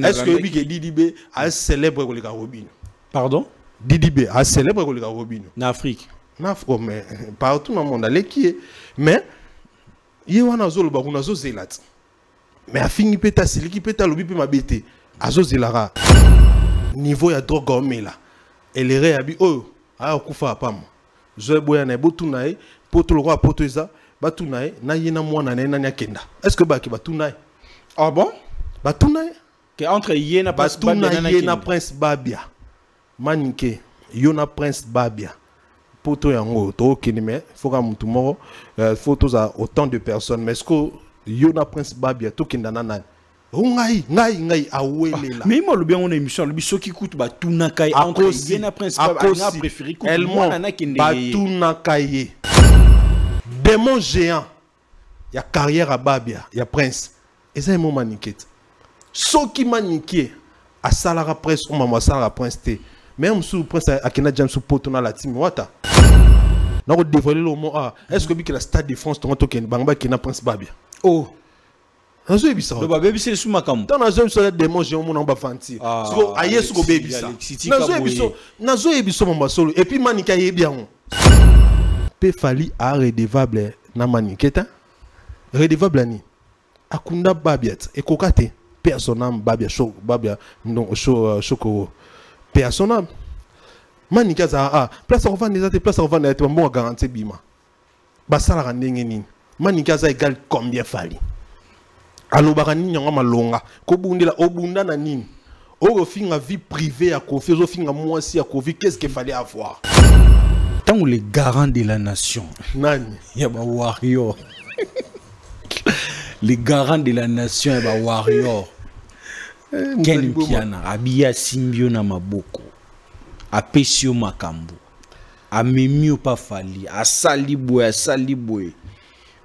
Est-ce que Didi B a célèbre les Robin? Pardon? Didi B a célèbre les Robin. En Afrique. En Afrique, mais partout dans le monde, mais il y a un zolo bagou nazo zelat. Mais a fini peta sili qui peta lobi pe mabete. Azo zelara. Niveau ya drogue omela. Elle est abi oh a kufa pam. Zo boya na botunae poto loko potoza batunae na yena mwana na na kenda. Est-ce que ba ki batunae? Ah bon? Batunae que entre yena prince Babia. Manike yona prince Babia. Poto yango to kenime faut ka mutu moko photos à autant de personnes mais est-ce que yona prince Babia to kenda nana ngai awelela mais moi le bien on émission le biso qui coûte ba tuna kai entre yena prince Babia préféré coûte moi na kende ba tuna kai démon géant ya carrière à Babia ya prince et ça est mon maniquette soki maniqué a salara prince ou maman salara prince té même sous prince akina jam sous potona la team wata na ko dévoiler le mot ah est-ce que la stade de France Toronto ken bangba kena prince Babia oh nazo ebisa le baby c'est sous makambo tant nazo ebisa démon j'ai mon ba fanti so aye sous ko baby ça nazo ebisa mon solo et puis manika ye bien pe fali a redevable na maniketa redevable ni akunda Babia et kokate personnam Babia show Babia non show shoko personnam manika za ah place on va des place on va être bon garantie bima basala randenge nini manika za égal combien fali alo barani nyanga malonga ko bundela obunda na nini o finga vie privée à kofi o finga moi si à kofi qu'est-ce qu'il fallait avoir tant les garants de la nation nani ya ba warrior les garants de la nation ya ba warrior Ken Piana abia simbio na maboko apesio makambo amemio pa fali asali boy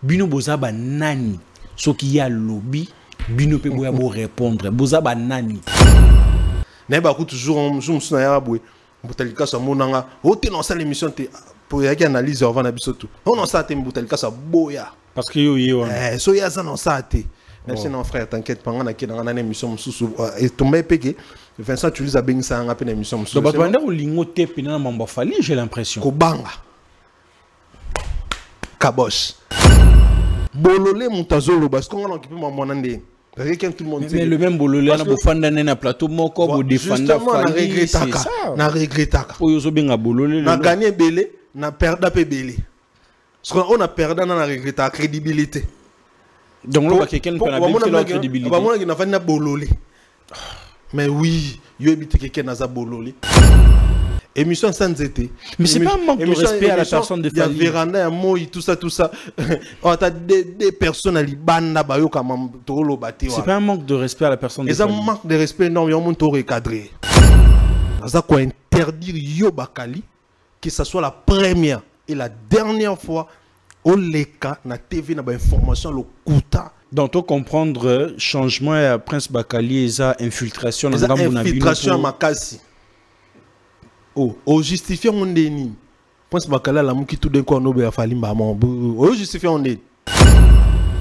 bino bozaba nani soki ya lobby bino pe boya bo répondre bozaba nani na ba ku toujours na ya boy botalika sa monanga o te non ça l'émission te pour ya ki analyse avant na biso tout on non ça te botalika sa boya parce que yo yewa so ya ça non ça te merci non frère t'inquiète pas on a qui dans une émission sous et tombé pégué Vincent tu les as bien ça en appel émission sous donc banda ko lingo te pina mamba fali j'ai l'impression ko banga kabosh bololé mutazolo parce qu'on a occupé mon monande quelqu'un tout le monde mais le même bololé na bofanda na plateau moko bo défendre fali na regrettaka oyo zo benga bololé na gagner belé na perdre pe belé parce qu'on a perdu na regretter crédibilité. Donc là, quelqu'un peut avoir la crédibilité. Mais oui, il y a quelqu'un qui a bololé. Émission sans été. Mais c'est pas un manque de respect à la personne de famille. Il y a Véranda, Moi, tout ça. On a des personnes à l'Ibanda, c'est pas un manque de respect à la personne de famille. C'est un manque de respect, non, il y a un monde recadré. Ça quoi interdire Yobakali, que ce soit la première et la dernière fois. Au leka na TV na ba information le kuta donc to comprendre changement à Prince Bakali et ça infiltration na ngambo na infiltration makasi o justifier on deni Prince Bakali la muki tout d'un coup no be fali mbamo o justifier on deni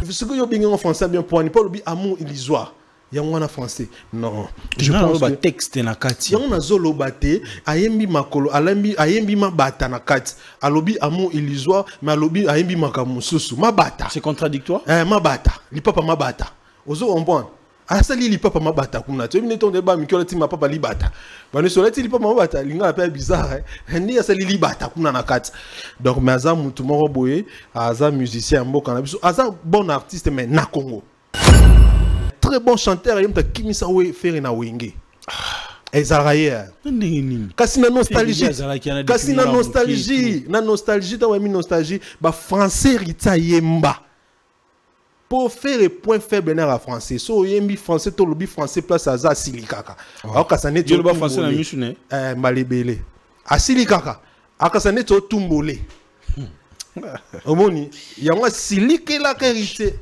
ce que yo bien en français bien pour ni pas le amour illusoire ya ngwana français non je pense que texte na kati ya ngwana zolo baté ayembi makolo alembi ayembi mabata na kati alobi amour illusoire mais alobi ayembi makamususu mabata c'est contradictoire mabata li papa mabata ozo ombon asali li papa mabata kuna tu mine ton débat mikolo ti papa li bata bani solati li papa mabata linga pa bizarre ndi asali li bata kuna na kati donc mais aza mutu moko boye aza musicien mboka na biso aza bon artiste mais na Congo très bon chanteur il y Kimisa we faire na wenge ezaraye kasi na nostalgie ta wemi nostalgie ba français rita yemba pour faire le point faible na français so yembi français to lobi français place aza silikaka akasane to ba français na misune malebele asilikaka akasane to tumbole omoni yango silikela kerité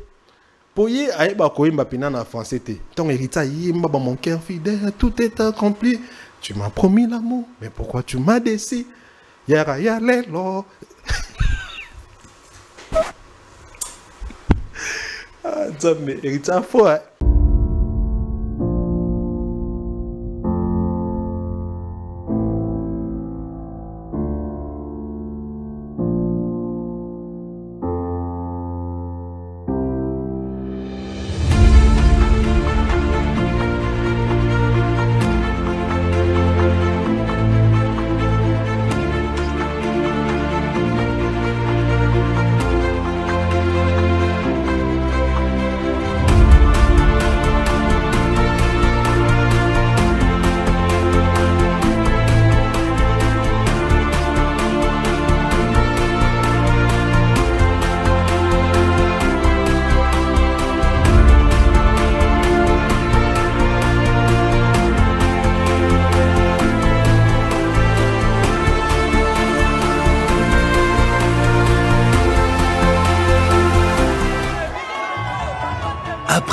Poye aïba koyemba pina na français te. Ton héritage yemba ba mon cœur fidèle, tout est accompli. Tu m'as promis l'amour, mais pourquoi tu m'as déçu? Yara ya lelo. Ah, ça mais héritage fort.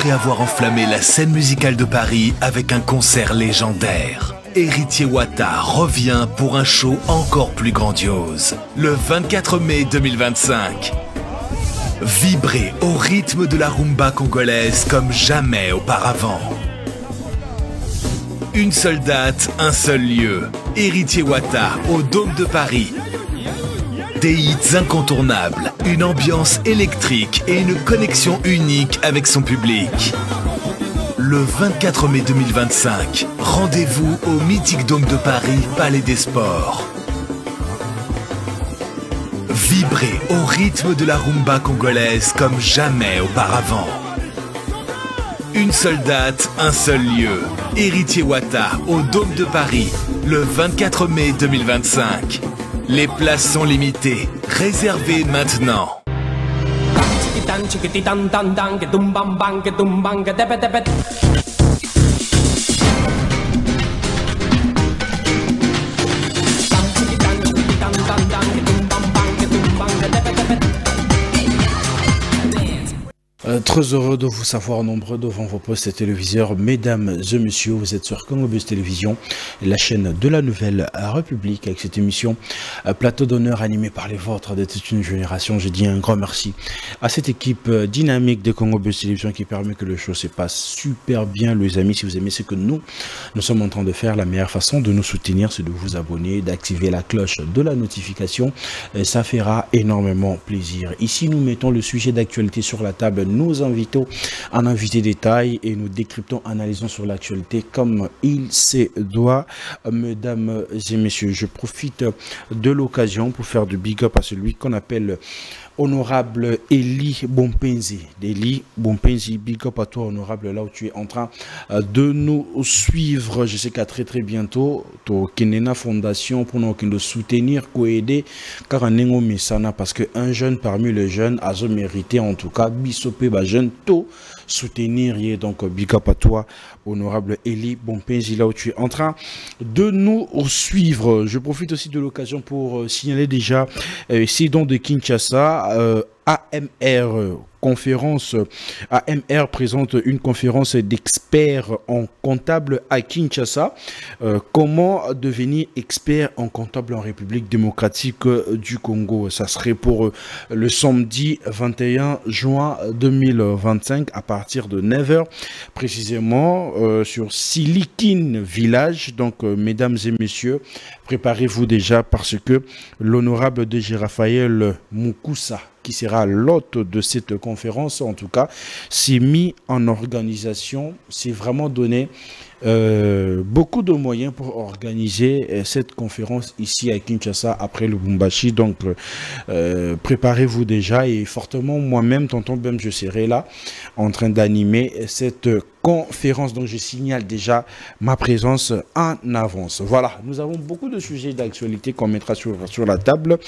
après avoir enflammé la scène musicale de Paris avec un concert légendaire. Héritier Wata revient pour un show encore plus grandiose. Le 24 mai 2025. Vibrez au rythme de la rumba congolaise comme jamais auparavant. Une seule date, un seul lieu. Héritier Wata au Dôme de Paris. Des hits incontournables, une ambiance électrique et une connexion unique avec son public. Le 24 mai 2025, rendez-vous au mythique Dôme de Paris, Palais des Sports. Vibrez au rythme de la rumba congolaise comme jamais auparavant. Une seule date, un seul lieu. Héritier Wata au Dôme de Paris, le 24 mai 2025. Les places sont limitées. Réservez maintenant. Très heureux de vous savoir nombreux devant vos postes téléviseurs. Mesdames et messieurs, vous êtes sur Congo Buzz Télévision, la chaîne de la Nouvelle République, avec cette émission Plateau d'honneur animée par les vôtres de toute une génération. Je dis un grand merci à cette équipe dynamique de Congo Buzz Télévision qui permet que le show se passe super bien. Les amis, si vous aimez ce que nous sommes en train de faire, la meilleure façon de nous soutenir, c'est de vous abonner, d'activer la cloche de la notification. Ça fera énormément plaisir. Ici, nous mettons le sujet d'actualité sur la table. Nous invitons un invité détail et nous décryptons, analysons sur l'actualité comme il se doit. Mesdames et messieurs, je profite de l'occasion pour faire du big up à celui qu'on appelle Honorable Eli Bompenzi. Eli Bompenzi, big up à toi, honorable, là où tu es en train de nous suivre. Je sais qu'à très bientôt, to Kenena Fondation pour nous soutenir, aider, car un mesana parce que un jeune parmi les jeunes a mérité en tout cas bisopé ba jeune tôt soutenir. Donc big up à toi, honorable Eli Bompenzi, là où tu es en train de nous suivre. Je profite aussi de l'occasion pour signaler déjà Sidon de Kinshasa. AMR conférence. AMR présente une conférence d'experts en comptable à Kinshasa. Comment devenir expert en comptable en République démocratique du Congo? Ça serait pour le samedi 21 juin 2025 à partir de 9 h précisément sur Silikine Village. Donc mesdames et messieurs, préparez-vous déjà parce que l'honorable DG Raphaël Mukusa, qui sera l'hôte de cette conférence, en tout cas, s'est mis en organisation, s'est vraiment donné beaucoup de moyens pour organiser cette conférence ici à Kinshasa après le Lubumbashi. Donc préparez-vous déjà et fortement moi-même, tonton Bem, je serai là en train d'animer cette conférence. Donc je signale déjà ma présence en avance. Voilà, nous avons beaucoup de sujets d'actualité qu'on mettra sur la table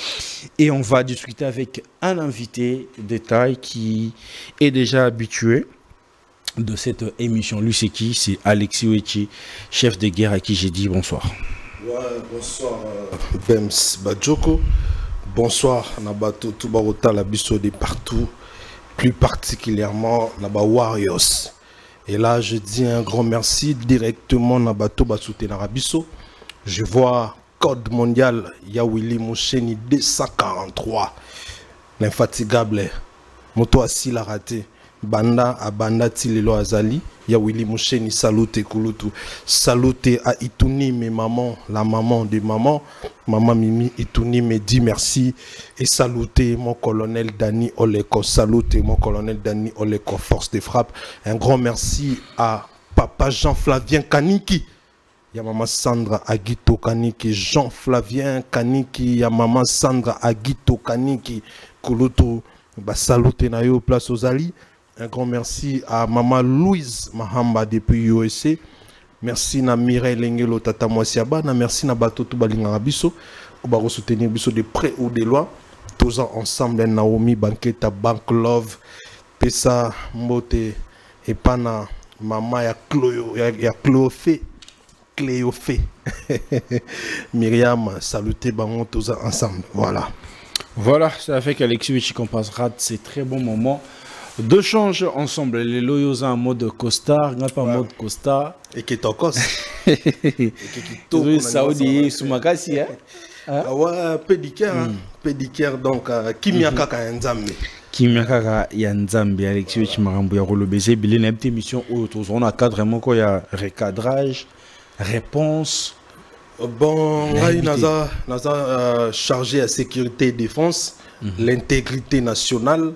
et on va discuter avec un invité détail qui est déjà habitué de cette émission. Lui, c'est qui? C'est Alexis Ouechi, chef de guerre, à qui j'ai dit bonsoir. Ouais, bonsoir Bems Badjoko. Bonsoir Nabato Tubarota Labiso de partout, plus particulièrement Naba Warriors. Et là, je dis un grand merci directement Nabato Basouté Narabiso. Je vois code mondial Yawili Moucheni 243. L'infatigable Moto Assi l'a raté. Banda a banda tilelo azali ya Willy Moucheni salute kulutu salute à Ituni mes mamans, la maman de maman Mimi Ituni me dit merci et salute mon colonel Dani Oleko, salute mon colonel Dani Oleko, force de frappe. Un grand merci à papa Jean-Flavien Kaniki, ya maman Sandra Agito Kaniki, Jean-Flavien Kaniki, ya maman Sandra Agito Kaniki kulutu ba salute na yo place aux Ali. Un grand merci à maman Louise Mahamba depuis USA. Merci à Mireille Lengelo Tata Mwasiaba. Merci à Batoto Balingarabiso. On va soutenir Biso de près ou de loin. Tous ensemble, Naomi Banketa, Bank Love, Pesa Mbote, et Pana, Maman ya Cléophée. Myriam, salutez Bangon tous ensemble. Voilà. Voilà, c'est avec Alexis Ouechi qu'on passera ces très bons moments Deux changes ensemble. Les loyaux en mode costard, n'a pas mode costard. Et qui est en cos. Saoudi, Soumakasi, hein? Ouais, pédicure, donc, Kimiaka Kanzambe. Kimiaka Yanzambe, Alexis Chimarambu, Yaro Baiser, Billy, une petite émission où on a cadre vraiment quoi, il y a recadrage, réponse. Bon, Naza chargé à sécurité et défense, l'intégrité nationale,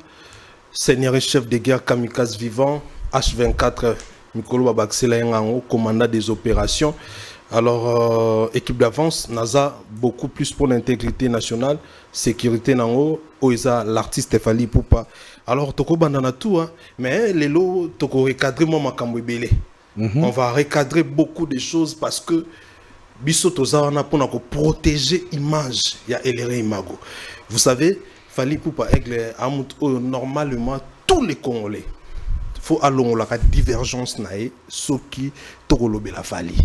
seigneur chef de guerre kamikaze vivant, H24, Mikolo Babaxela Yango, commandant des opérations. Alors, équipe d'avance, NASA, beaucoup plus pour l'intégrité nationale, sécurité nango, Oisa, l'artiste Fali Poupa. Alors, toko bandana tout, hein, mais les lots, toko recadrer moi makambouibele. On va recadrer beaucoup de choses parce que biso tozana pour protéger l'image, il y a Eléré Imago. Vous savez, Fali Poupa aigle amut normalement tous les Congolais. Faut aller la divergence nae, ce qui toko la Fali.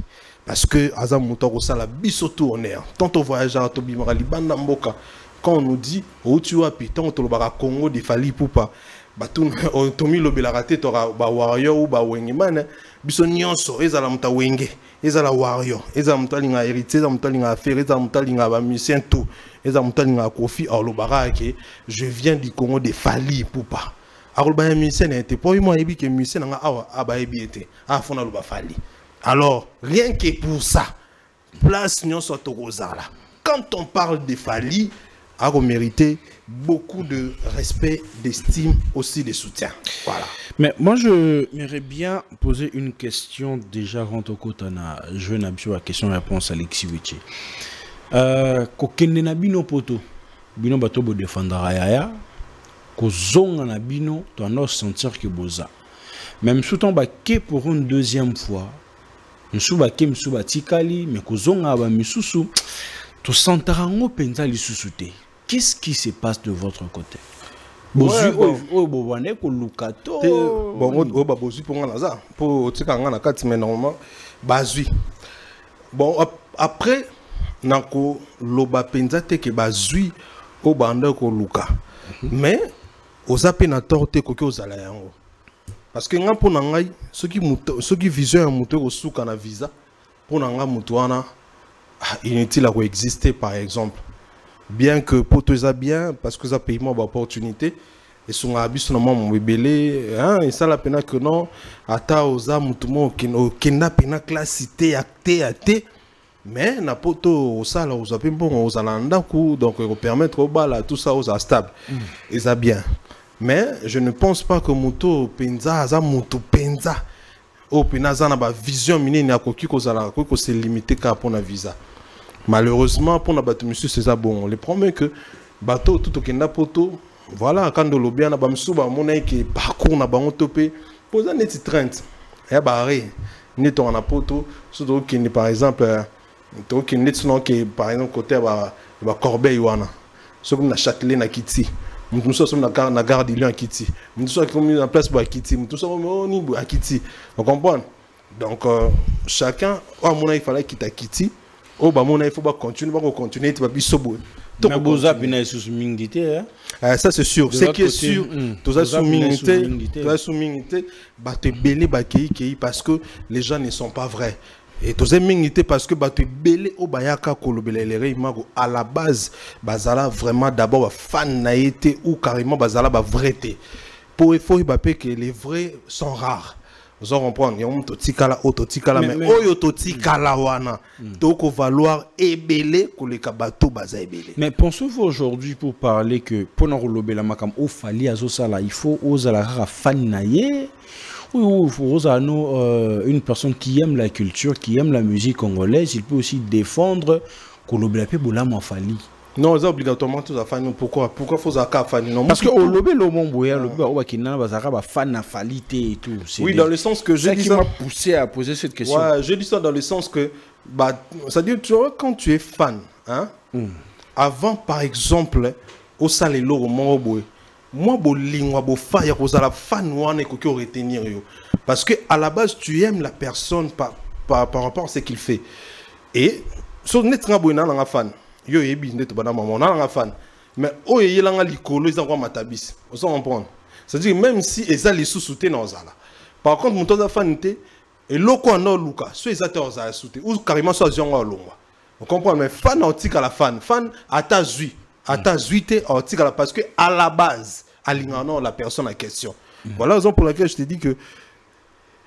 Parce que Azam Moutaro Sala biso tourner. Tant on voyage à Tobimara Libanda Mboka, quand on nous dit où tu as pi, tant on te Congo de Fali Poupa, Batou on tomi lo belarate tora ba warrior ou ba wengimane, biso nyonso ezala muta wenge, ezala warrior, ezala muta linga héritier, ezala muta linga affaire, ezala muta linga ba musicien tout, ezala muta linga kofi alors barake, je viens du Congo de Fali Poupa. Alors ba musicien était pour moi ebi que musicien nga awa aba ebi était, a fona lo ba Fali. Alors, rien que pour ça, place nyonso tokozala. Quand on parle de Fali, a mérité beaucoup de respect, d'estime, aussi de soutien. Voilà. Mais moi, je m'aimerais bien poser une question déjà quand on a joué la question-réponse à Alexis Wiché. Kokende na bino poto, bino bato bo défendre yaya, ko zonga na bino, tu vas sentir que boza. Même sous ton baquet pour une deuxième fois, Msuba ke msuba tikali mais kozonga ba misusu to santarango penza lisusu te. Qu'est-ce qui se passe de votre côté? Bozu o bobane ko lukato. Bon o ba bozu pour ngana za pour tika ngana kati mais normalement bazui. Bon après nako loba penza te ke bazui o banda ko luka. Mais ozape na torte ko ke ozala yango. Parce que pour nangai ceux qui vision un moteur au souk na visa pour nanga mutuana inutile à coexister par exemple. Bien que pour tous ça bien parce que ça paye moi opportunité et son abus normalement mon bébé hein et ça la peine que non ata oza mutumo kena pena classité acté mais na poto ça là oza bon oza landa ku donc permettre au bala tout ça oza stable et ça bien. Mais je ne pense pas que Muto Penza, Aza Muto Penza, au Penaza n'a pas vision minée n'a qu'au ko c'est limité qu'à pour la visa. Malheureusement pour la bateau monsieur c'est bon. Les promet que bateau tout au Kenda poto, voilà quand de l'obien n'a pas m'souba mon qui parcours n'a pas on topé, pose un petit train. Et barré, n'est on a poto, surtout qui n'est par exemple, qui n'est qui par exemple côté bah Corbeil ouana, ce qu'on a Châtelet na Kitsi. Nous sommes na gare de Lyon à Kiti. Nous sommes mis en place pour Kiti. Nous sommes à Kiti. Vous comprenez? Donc chacun, à mon avis, il fallait quitter Kiti. Au bas mon avis, il faut continuer, continuer. Tu vas plus sobo. Ça c'est sûr. C'est qui est sûr. Tout ça sous-minité. Bah te belé bah qui parce que les gens ne sont pas vrais. Et tous ces mingités parce que tu belé au bayaka kolobelelere imago à la base bazala vraiment d'abord fan naïté ou carrément bazala ba vérité pour il faut que les vrais sont rares. Vous comprenez? Il y a un totikala autotikala mais oyo totikala wana donc valoir ebelé ko le kabato baza ebelé. Mais pensez-vous aujourd'hui pour parler que pour na kolobela makam o fali azosala il faut ozala fan naïe. Oui, il faut une personne qui aime la culture, qui aime la musique congolaise, il peut aussi défendre Kolobelape Boulama Fali. Non, c'est obligatoirement tout ça. Pourquoi faut ça Fali? Parce que au lobé le monde boya, le boya qui n'a pas fan Falité et tout. Oui, dans le sens que je dis ça qui m'a poussé à poser cette question. Ouais, je dis ça dans le sens que bah, c'est-à-dire tu vois quand tu es fan, hein, avant par exemple au salelo au Moroboy. Moi, je fan retenir parce que à la base tu aimes la personne par rapport à ce qu'il fait et so net nga fan yo yebi net bana maman na fan mais o yelanga likolo ils envoient matabis on s'en comprend C'est-à-dire même si ils ont les sous-soutés dans ça. Par contre, mon temps fan et loko en luka, soit ils ont les sous ou carrément soit ils ont longa. Vous comprenez, mais fan antique à la fan à zui antique à la parce que à la base, alignant la personne en question. Voilà la raison pour laquelle je te dis que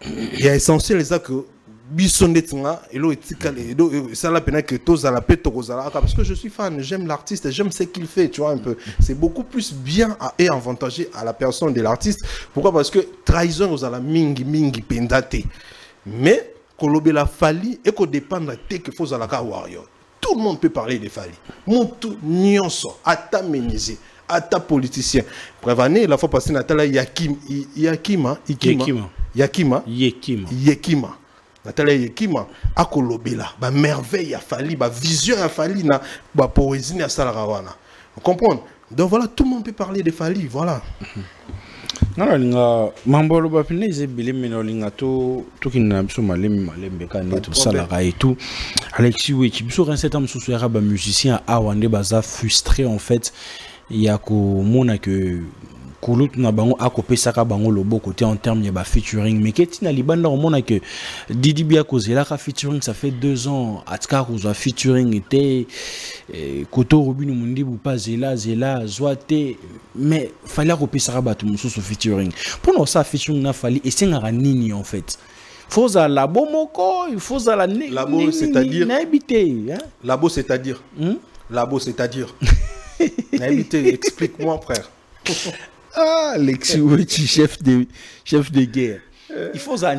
il y a essentiel ça que bisonnetinga et l'eau ça la peine que tous à la pète parce que je suis fan, j'aime l'artiste, j'aime ce qu'il fait, tu vois un peu. C'est beaucoup plus bien et avantageux à la personne de l'artiste. Pourquoi? Parce que trahison aux la mingi pendate. Mais kolobe la fali et qu'on dépend de que faut à la warrior. Tout le monde peut parler de Fali. Montou nyonso ata menisé. Ata politicien. Prévané la fois passée Natala Yakima. Natala Yekima akolobela ba merveille a Fali, ba vision a Fali na ba poésie na salarawana. Vous comprenez? Donc voilà, tout le monde peut parler de Fali, voilà. Non, linga mambolo ba pine zebile meno linga to qui na biso malembe kan tout ça la et tout. Alexis oui, qui biso ren setam sous ya ba musicien a wande baza frustré en fait. Il y a ko mona que kulut na bango akopesaka bango lobo côté en termes de featuring mais ketina libanda on mona que Didi Bia kozela ka featuring ça fait 2 ans atka koza featuring était koto Robin Mundi bu pas zela zoate mais fallait kopesaka batu mususu featuring pour nous ça featuring na fali et sengara nini en fait faut za labo moko il faut za la labo c'est-à-dire n'habiter hein labo c'est-à-dire labo c'est-à-dire n'habiter explique-moi frère. Ah, Alexis Wechi, chef de guerre. Il faut ça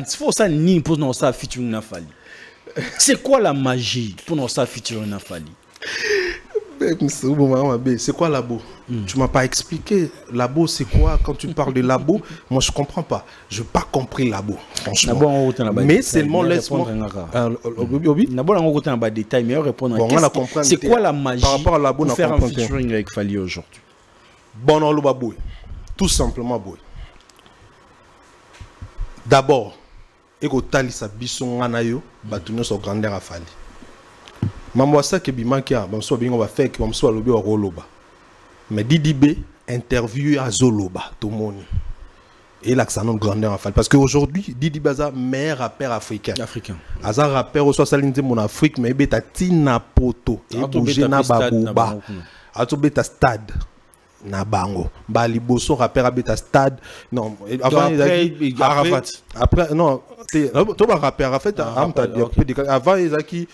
ni pour nous ça featuring na Fali. C'est quoi la magie pour nous ça featuring na Fali? C'est quoi labo? Tu m'as pas expliqué. Labo c'est quoi? Quand tu parles de labo, moi je comprends pas. Je n'ai pas compris labo. Franchement. Mais seulement laisse-moi. C'est quoi la magie par rapport à labo pour faire un featuring avec Fali aujourd'hui? Bon, on l'a boy. Tout simplement boy. D'abord, eko talisa biso ngana yo batuno so grandeur à Fali. Mamwa ça ke bimankia bamso bingo ba faire que bamso lobi wa roloba. Mais Didi B interview à Zoloba tout le monde. Et là que ça non grandeur à Fali parce qu'aujourd'hui Didi Baza meilleur rappeur africain. Aza rappeur au soit salinde mon Afrique mais beta tina poto et bouger na babuba. Ato beta stade. Na bango bali boso rappeur abeta stade non après non to ba rappeur en fait avant ezaki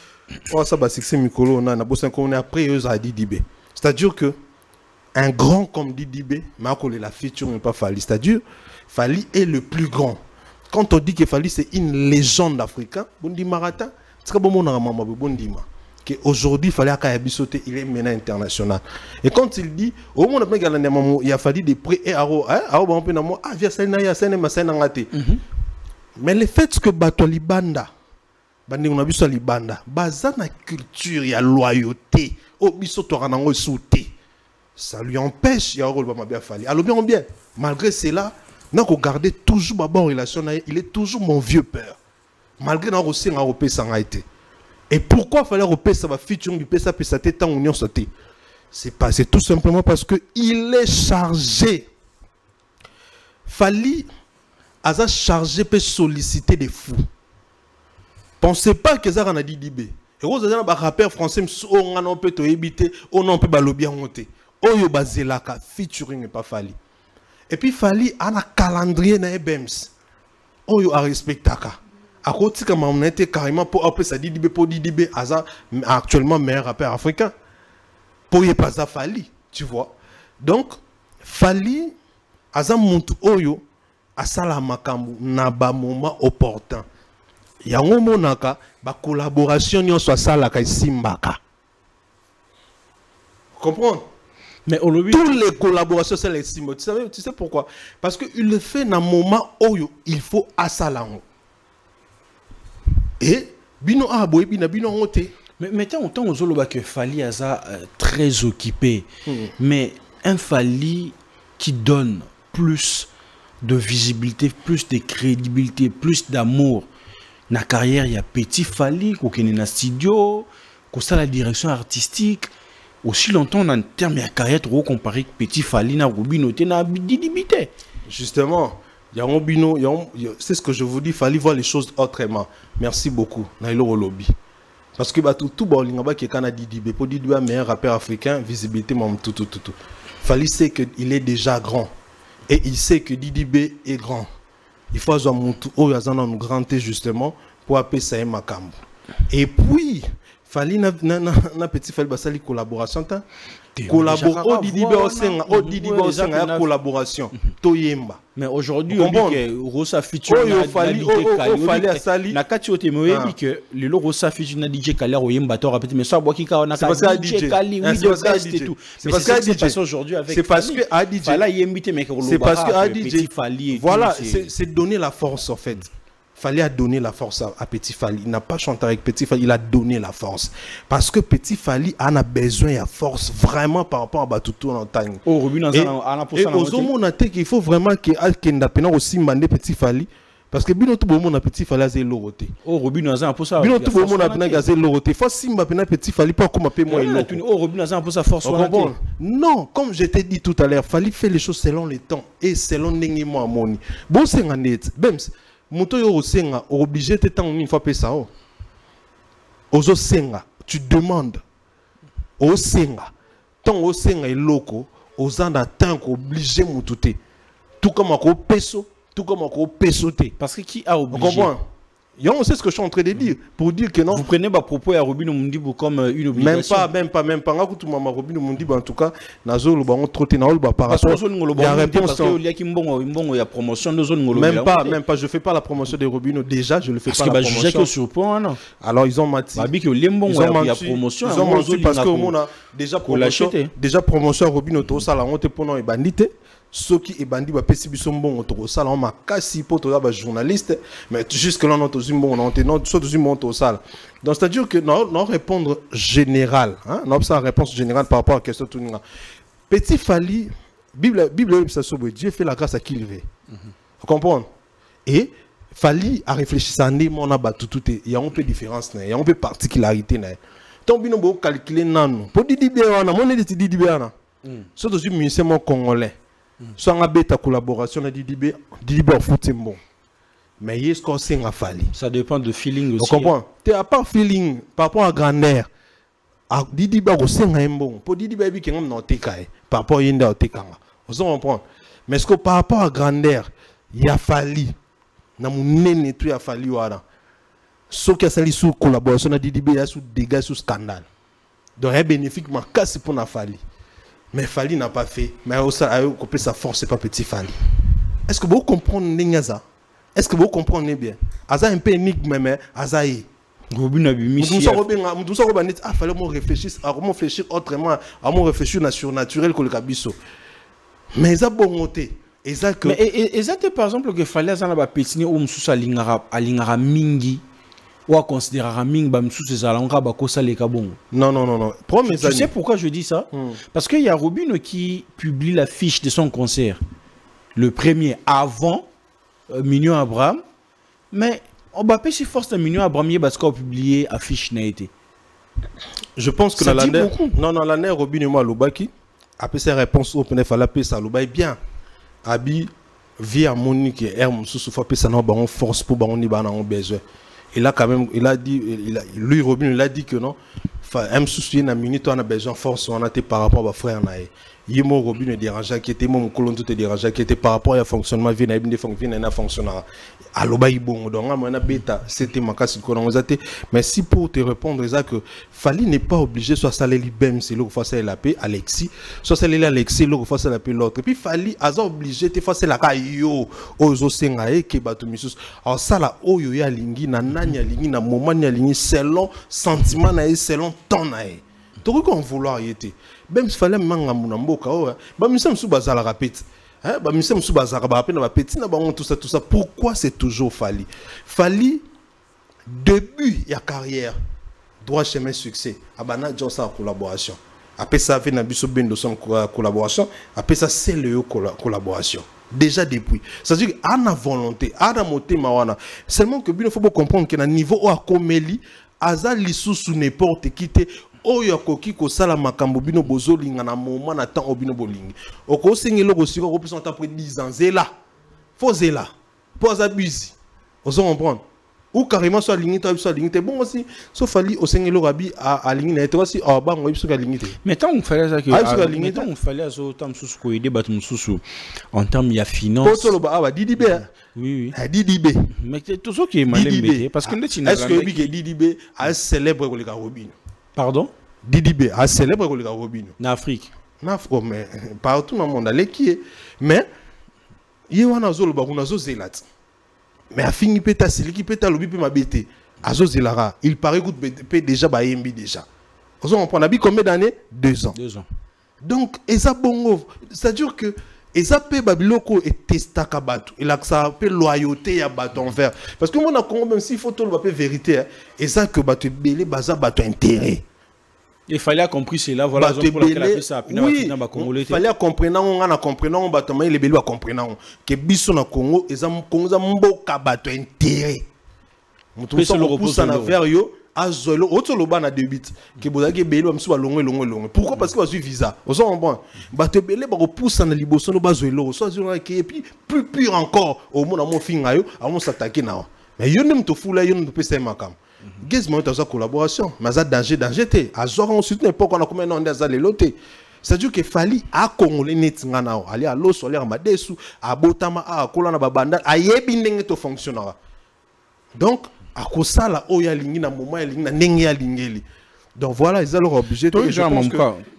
on ça ba succès mikolo na boso qu'on est après eux a Didi B c'est-à-dire que un grand comme Didi B Makole la feature n'est pas Fali c'est-à-dire Fali est le plus grand quand on dit que Fali c'est une légende africaine bondi marata c'est bon mon maman bondi ma aujourd'hui il fallait qu'il il est maintenant international et quand il dit au monde il a fallu des prêts et mais le fait que bato libanda bazana culture il y a loyauté au biso toranango sauté ça lui empêche il y a rôle bien fallu alors bien malgré cela n'a qu'au garder toujours ma bonne relation il est toujours mon vieux père malgré n'a aussi un européen sans été. Et pourquoi fallait repérer ça va featuring du PSA PSA tant union sauté? C'est tout simplement parce que il est chargé. Fali a chargé peut solliciter des fous. Pensez pas que ça en a dit Dibé. Et vous avez un rappeur français on a peut éviter on en peut balobi monter. Oyo bazelaka featuring n'est pas Fali. Et puis Fali a un calendrier na EBEMS. Oyo a respectaka. À côté comme on était carrément pour après ça dit pour Didi actuellement meilleur rappeur africain pour y pas ça Fali tu vois donc Fali aza muntu oyo asala makambu na ba moment opportun yango monaka ba collaboration nyonso sala ka simbaka comprendre mais tous les collaborations c'est les simba tu sais pourquoi parce que il le fait dans moment oyo il faut asalango. Et bino aboy bino ngote. Mais mettons autant aux Zoloba que Fali Aza très occupé. Mais un Fali qui donne plus de visibilité, plus de crédibilité, plus d'amour. Na carrière, il y a Petit Fali, qui est dans le studio, qui a la direction artistique. Aussi longtemps, en termes de carrière, trop comparé Petit Fali, na Rubino, na Didi Bité. Justement, c'est ce que je vous dis, il fallait voir les choses autrement. Merci beaucoup. Nailo lobby. Parce que tout Bolingaba qui est Canadi Dibé, pour dire un meilleur rappeur africain, visibilité, tout. Fallait sait qu'il est déjà grand. Et il sait que Didibé est grand. Il faut avoir un grand justement pour appeler ça un macambo. Et puis, fallait na petit fallait basali collaboration. Collaboration. Collaboration. Toyemba. Mais aujourd'hui, on dit que Rosa feature Nakati Otemoebi que le Rosa feature na DJ Kali Oyemba to répéter mais ça boki ka na DJ Kali oui de best et tout. C'est parce que c'est passé aujourd'hui avec. C'est parce que ADJ. Voilà, il invité mais c'est parce que ADJ. Voilà, c'est donner la force en fait. Fallait donner la force à Petit Fally. Il n'a pas chanté avec Petit Fally, il a donné la force. Parce que Petit Fally en a besoin de force vraiment par rapport à Batutu en Tagne. Et aux hommes, il faut vraiment qu'il aussi mandé Petit Fally. Parce que bien tout le monde a Petit Fally à l'oroté. Oh, Robin Azan pour ça. Bien tout le monde a gazé l'oroté. Faut Simba Petit Fally pas comme appeler moi. Oh, Robin Azan pour sa force. Non, comme je t'ai dit tout à l'heure, Fally fait les choses selon le temps et selon l'engagement à Moni. Bon, c'est un net. Moto yo senga obligé de temps une fois pe ça ozo senga tu demandes au senga tant au senga et loco aux en temps obligé mututé tout comme ko peso parce que qui a obligé on sait ce que je suis en train de dire pour dire que non vous prenez ma propos à Robin Mundibo comme une obligation même pas ngako tout maman Robin Mundibo en tout cas nazo lo ba on trotter na ba par rapport il y a réponse parce que il y a kimbongo il y a promotion de zone ngolo même pas je fais pas la promotion de Robin déjà je le fais pas la promotion parce que je sur point non alors ils ont menti babi que lembongo il y a promotion ils ont menti parce que on a déjà promotion Robin to ça la honte pour non et bandité ceux qui est bandit pesi biso mbongo to sala on makasi po to ba journaliste mais jusque là on to zimbongo on non soit to zimbongo to sala donc c'est à dire que non répondre général hein non ça réponse générale par rapport à la question tout Petit Fally Bible ça sobre Dieu fait la grâce à qui il veut vous comprenez et Fally a réfléchi ça né mon a battu tout il y a un peu différence il y a un peu particularité na ton bino bo calculer nanu pour Didibé wana mon est Didibé wana surtout du musicien congolais soit en bêta collaboration na Didibé foot bon mais est-ce qu'on sait à Fally ça dépend de feeling aussi vous comprenez tu as pas feeling par rapport à grandeur à Didibé au sait un bon pour Didibé bi kengam na otekae par rapport yenda otekanga vous comprenez mais est-ce que par rapport à grandeur il y a Fally na munene tout ya Fally wala ce qui a sali sous collaboration na Didibé ya sous dégâts sous scandale donc est bénéfique mais casse pour na Fally. Mais Fally n'a pas fait. Mais aussi, couper sa force, c'est pas Petit Fally. Est-ce que vous comprenez Nengaza? Est-ce que vous comprenez bien? Aza un peu énigme, mais Aza est. Robin a bu ah, fallait réfléchir autrement, à mon réfléchir naturel que le cabisso. Mais ça bon côté. Mais exactement par exemple que Fally Aza na ba petini ou msusa alingara mingi. Ou à considérer Raming Bamsou ces alangras bakosa les kabong. Non. Tu sais pourquoi je dis ça? Parce qu'il y a Robin qui publie la fiche de son concert. Le premier avant Mignon Abraham. Mais on va pas si force de Mignon Abraham parce qu'on a publié la fiche n'a été. Je pense que ça dit beaucoup. Non, l'année Robin et moi Lobaki. Après ses réponses au PNF à la paix, ça Lobaï bien. Abi via Monique et Herm sous fait ça n'a pas force pour on y en besoin. Et là, quand même, il a dit, lui, Robin, il a dit que non, même si on a minute, on a besoin de force, on a été par rapport à frère. Il y a mon Robin est dérangé, qui était mon colon tout est dérangé, qui était par rapport à fonctionnement, il y a des fonctionnaires. Alors, bon, donc, on a bêta, c'était ma casse, mais si pour te répondre, c'est que Fally n'est pas obligé, soit ça les libem, c'est l'autre fois, c'est la paix, Alexis, soit ça les Alexis, l'autre fois, c'est la paix, l'autre. Et puis, Fally, a obligé, te faire la caillou, aux osengae, qui battu missus. Alors, ça, là, oyo ya lingi, na nanya lingi, na moment ya lingi, selon sentiment, selon temps, tu qu'on vouloir y était. Même si fallait manga munamboka, bah, nous sommes sous bazar la rapide. Bah, nous sommes sous bazar, bah, peine, bah, petit, tout ça. Pourquoi c'est toujours Fally? Fally, début de la carrière, droit chemin succès. Abana Johnson en collaboration. Après ça, fait Nabiso Ben de son collaboration. Après ça, c'est le collaboration. Déjà depuis. C'est-à-dire qu'il y a volonté, il y a moté mawana. Seulement que il faut comprendre que le niveau où a Komeli, Aza lissou sous n'importe qui te oyo akoki kosala makambo bino bozolinga na moment na temps obino bolingi okosengela kosika kopesa ta près 10 ans zela faut zela pose abuse ozo comprendre ou carrément soit limité bon aussi sauf fali osengela rabi à ligne na toi si bango biso ka limité mais tant on fallait ça que tant on fallait ça tant sous ko aider bat sous en termes il y a finance pour ba Didibé oui Didibé mais tout ce qui est mal embêté parce que est-ce que Didibé a célèbre ko le Robin pardon Didibé a célèbre ko le Robin en Afrique mais partout dans le monde allez qui mais yewana zolo ba kuna zo zelat mais a fini peta siliki peta lobi pe mabete azo zelara il paraît que déjà ba yembi déjà on prend abi combien d'années 2 ans donc eza bongo c'est-à-dire que eza pe babiloko et testaka bato et là ça pe loyauté ya bato envers parce que mon a Congo même si faut tout le vérité eza que bato belé baza bato intérêt. Il fallait comprendre cela, voilà pour laquelle a fait ça. Oui, il fallait comprendre, on a compris, on a compris, les belés a compris, que biso na Congo, ils ont mboka bato intérêt. Mutu so repousse na vers yo, azolo, otolo ba na débit, que bozaki belé am so longo. Pourquoi? Parce que ba su visa. Ozo on bon. Bato belé ba repousse na liboso no bazolo, so azolo et puis plus pire encore, au monde mon finga yo, a on s'attaquer na. Mais yo nem to fula yo nem to pesa makam. Qu'est-ce que c'est collaboration? Mais ça danger té. Azor ensuite n'importe quoi on a combien on des allés loter. C'est-à-dire que fali a congolais net ngana ali a l'eau solaire madesu a botama a kola na babanda a yebi ndenge to fonctionnera. Donc à kosala oya lingi na moment ya lingi na ndenge ya lingeli. Donc voilà, ils ont obligé de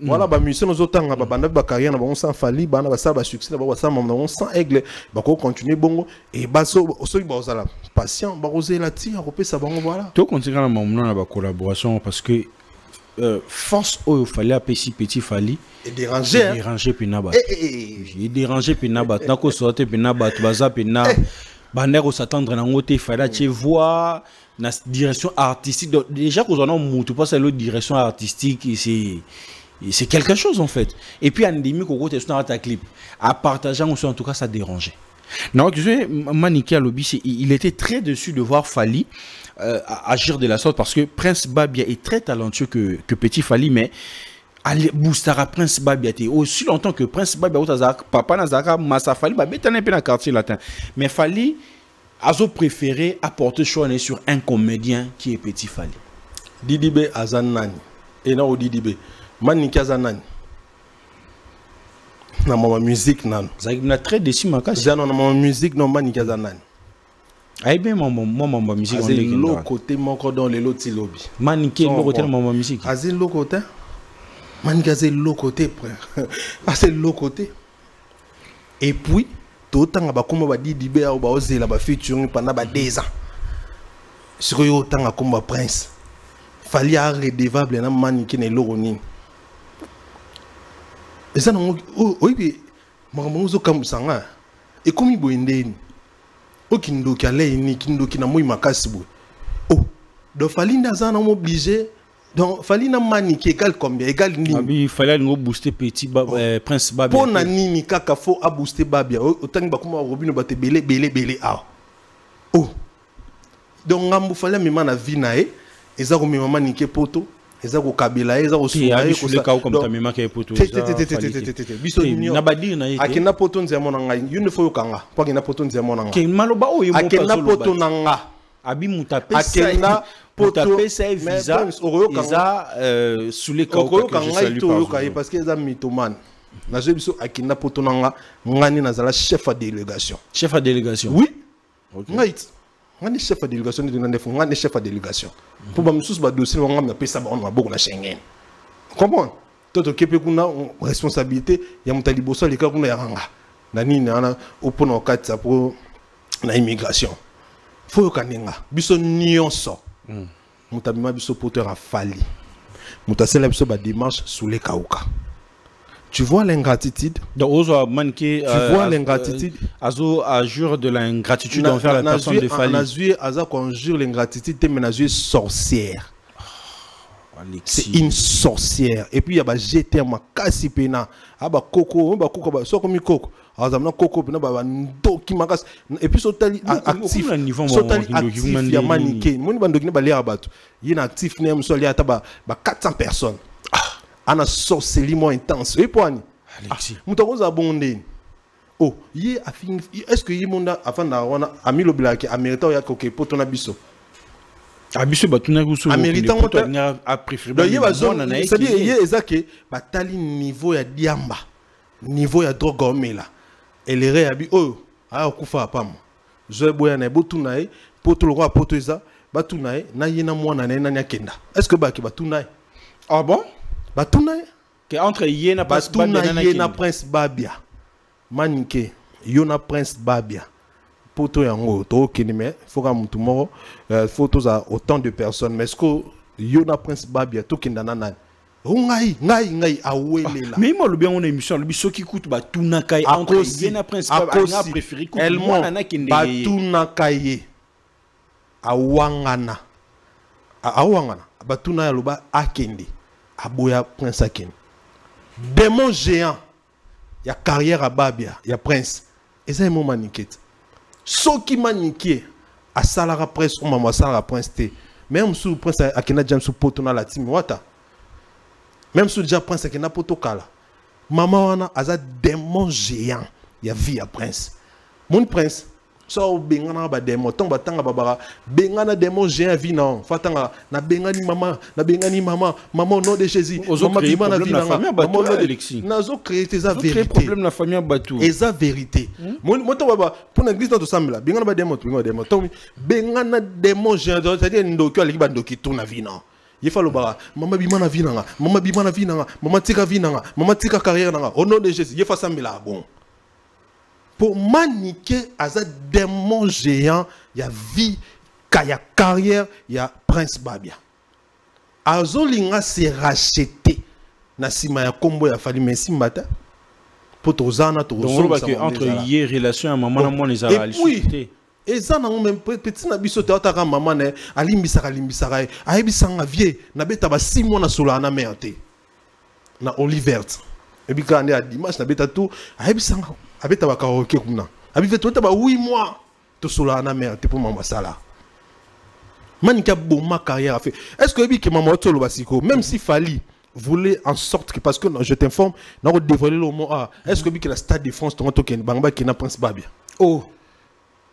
voilà ba mission nos autant ba banda ba carrière na ba on sans fali ba na ba ça ba succès na ba ça on sans aigle ba ko continuer bongo et ba so ba ozala patient ba oser la tire repé ça bongo voilà to continuer na moment na ba collaboration parce que force au fallait apesi petit fali et déranger pinaba et déranger pinaba na ko sortir pinaba to baza pina banero s'attendre na ngote fallait tu vois la direction artistique déjà qu'on en a monté pas c'est l'autre direction artistique c'est quelque chose en fait et puis endémique au côté sur ta clip à partager en tout cas ça dérangeait non je sais Maniké à lobby il était très déçu de voir Fally agir de la sorte parce que Prince Babia est très talentueux que Petit Fally mais aller boostara Prince Babia aussi longtemps que Prince Babia papa Nazaka Massa Fally Babia t'en un peu dans le quartier latin mais Fally Azo préféré apporter choix sur un comédien qui est Petit Fally. Didibé Azanani. Et non Didibé. Maniké Azanani. Na ma musique nan. Ça m'a très déçu ma casse. J'ai non ma musique non Maniké Azanani. Aïe bien ma musique on est l'autre côté mon cordon les l'autre lobby. Maniké l'autre côté ma musique. Azé l'autre côté. Maniké azé l'autre côté frère. Azé l'autre côté. Et puis autant ba comme ba Didibé ou ba ozela ba featuring pendant ba 2 ans sur yo autant comme Prince Fally a redevable na Maniké na loroni eza no oyibi makambo zo kamusanga e komi boendeni okindoki aleni kindoki na moi makasi bo oh do Fally ndaza na obligé donc Fally na Maniké égal combien égal nini il fallait nous booster Petit Prince Babia pour na nini kaka faut a booster Babia autant ba kuma Robino ba te belé ah oh donc ngambu fallait même na vie na e eza ko mema Maniké poto eza ko kabila eza ko sula ko ça comme ta mema ke poto biso nini na badir na yeke akina poto nzemo na ngai une fois yokanga po akina poto nzemo na ngai ke maloba oyo mo akina poto na nga abi mutapesa akina potapesa visa eza sous les cas parce que eza mythomane na je biso akina poto na nga ngani nazala chef de délégation oui ngai ngani chef de délégation de ndef ngani chef de délégation pour ba msusu ba dossier nga na pesa ba on maboko na Schengen comprends toto kepe kuna responsabilité ya mutali boso leka kuna ya nga na nini ana opona okati pour na immigration faut kanenga biso nyonso mutabima biso porteur a Fally mutasela biso ba démarche sous les kauka. Tu vois l'ingratitude. Donc, tu vois l'ingratitude. Azo jure de l'ingratitude envers la personne de Fally. Azo conjure l'ingratitude, mais Azo sorcière. C'est une sorcière. Et puis il y a jeter ma casse pena. Aba koko, ba koko ba so comme koko. azamna koko pena ba ndoki makas et puis sotali actif sotali actif ya maniqué moni bandoki ba lea bato yina actif ne mso lia ta ba 400 personnes ana sorcellement intense et poani Alexis mutakoza bonde oh yi afin est-ce que yi monda afin na wana amilo bilaki amérita ya koke poto na biso abiso batuna kusu amérita moto a préféré c'est-à-dire yi ezake batali niveau ya diamba niveau ya drogue omela elere abi oh aya kufa pam zo boya na botuna e poto lokwa poto eza batuna e na yina mwana na nani akenda est-ce que baki batuna e ah bon batuna e que entre yena prince babia manike yona prince babia poto yango to kenime foka mutu moko photos à autant de personnes mais est-ce que yona prince babia to kenda nani ngai awelela mais moi le bien on émission le biso qui coûte ba tuna kai entre yena prince babia préféré coûte mwana na kende ba tuna kai awangana ba tuna ya loba akende aboya prince akende démon géant ya carrière à babia ya prince et ça est mon maniquette soki maniqué a salara prince ou maman salara prince té même sous prince akena jam sous potona la timi wata même sous déjà prince akena potokala maman wana aza démon géant ya vie ya prince mon prince so bengana ba démon ton batanga babara bengana démon géant vie non fatanga na bengani mama maman nom de Jésus maman bimana vie na maman nom d'Alexis nazo créer tes vérité problème na famille batou eza vérité moto baba pour l'église dans sambela bengana ba démon ton bengana démon géant c'est-à-dire ndoki aliki ba ndoki tout na vie non il faut le bara maman bimana vie na maman tika vie na maman tika carrière na au nom de Jésus il faut sambela bon pour maniquer as un démon géant, il y a vie, il y a carrière, il y a prince Babia. Azolinga s'est racheté. Nasima ya kombo ya fali mais simata. Pour tozana to entre hier relation à maman moi les a racheté. Et ça na même petit na biso ta maman ne alimbisaka ayebisanga vie na beta ba 6 mois na sola na merte. Na Olivert. Et puis quand on est à dimanche na beta tout ayebisanga abeta ba karaoke kuna abi fait ba 8 mois to sola na mère te pour maman sala manika boma carrière a fait est-ce que bi que maman to lo basiko même si Fally voulait en sorte que parce que je t'informe na ko dévoiler le mot est-ce que bi que la Stade de France to ken bangba ki na prince babia oh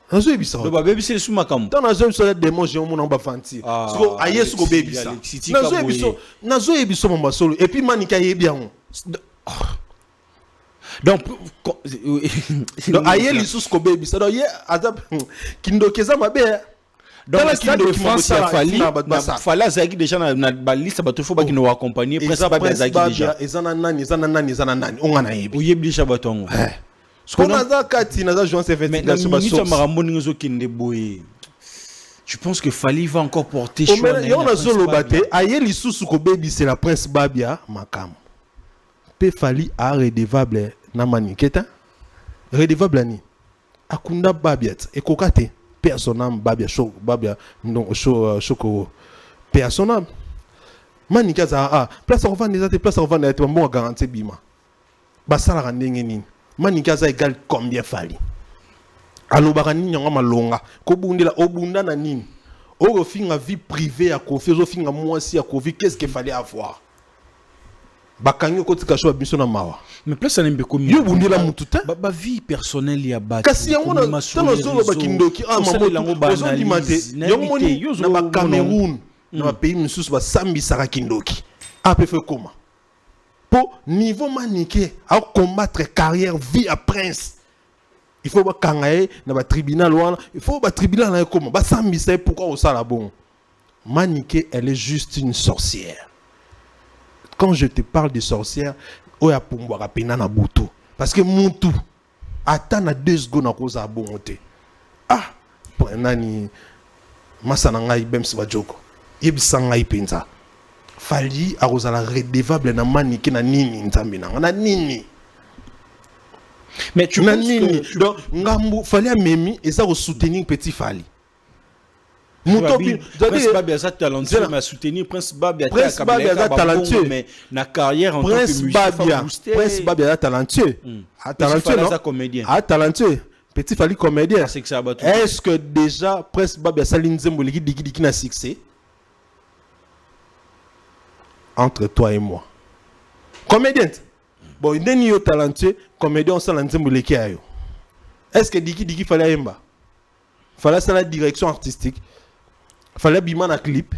nazo ebisa do ba baby c'est sous makambo dans nazo so des mots j'ai mon ba fanti so ayesu go baby ça nazo ebiso mamba solo et puis manika yebian donc aye li sous ko baby ça donc ye azab kindokeza mabe dans la Stade de France ya Fally azaki déjà na baliste bato fo ba kino accompagner presque ba azaki déjà ezana nani ongana yebi oyebi déjà batongo kona za kati na za jouer ces investigations ba so marambo ninzo kinde boye je pense que Fally va encore porter choix na on a solo baté aye li sous ko baby c'est la prince babia makam pe Fally a redevable na maniketa redevable ni akunda babiet e kokate personnam babia show babia non show shoko personnam manikeza place on va des place on va être bon garantie bima basala ndenge nini manikeza égal combien Fally alobaka nini nyanga malonga ko bundela obunda na nini o finga vie privée à kofi o finga mwasi ya kofi qu'est-ce qu'il fallait avoir bakangi ko tika show biso na mawa mais place ça n'imbe comme yo bundela mututa ba vie personnelle ya ba kasi yango na tano zolo bakindoki mamoto ozondi mate yango moni na ba Cameroun na ba pays misusu ba sambisaka kindoki ape fait comment pour niveau maniqué à combattre carrière vie à prince il faut ba kangaye na ba tribunal wana il faut ba tribunal na comment ba sambisa pourquoi au sala bon maniqué elle est juste une sorcière. Quand je te parle de sorcière, oya pumbwa pena na butu parce que mutu attend na 2 secondes à cause à bonté. Nani masana ngai bems ba joko. Yebisa ngai penza. Fally a la redevable na maniki na nini nzambe na nini. Mais tu penses que donc ngambu Fally a memi et ça soutenir petit Fally. Prince Babi a talentueux, mais soutenir Prince Babi a talentueux, mais na carrière en tant que musicien, Prince Babi a talentueux. Talentueux, non? Talentueux. Petit Fally comédien. Est-ce que déjà Prince Babi a sali nzembo qui n'a succès entre toi et moi? Comédien. Bon, il n'est pas talentueux, comédien, on sait nzembo qui a eu. Est-ce que Diki fallait yemba? Fallait ça la direction artistique. Fallait bima na clip.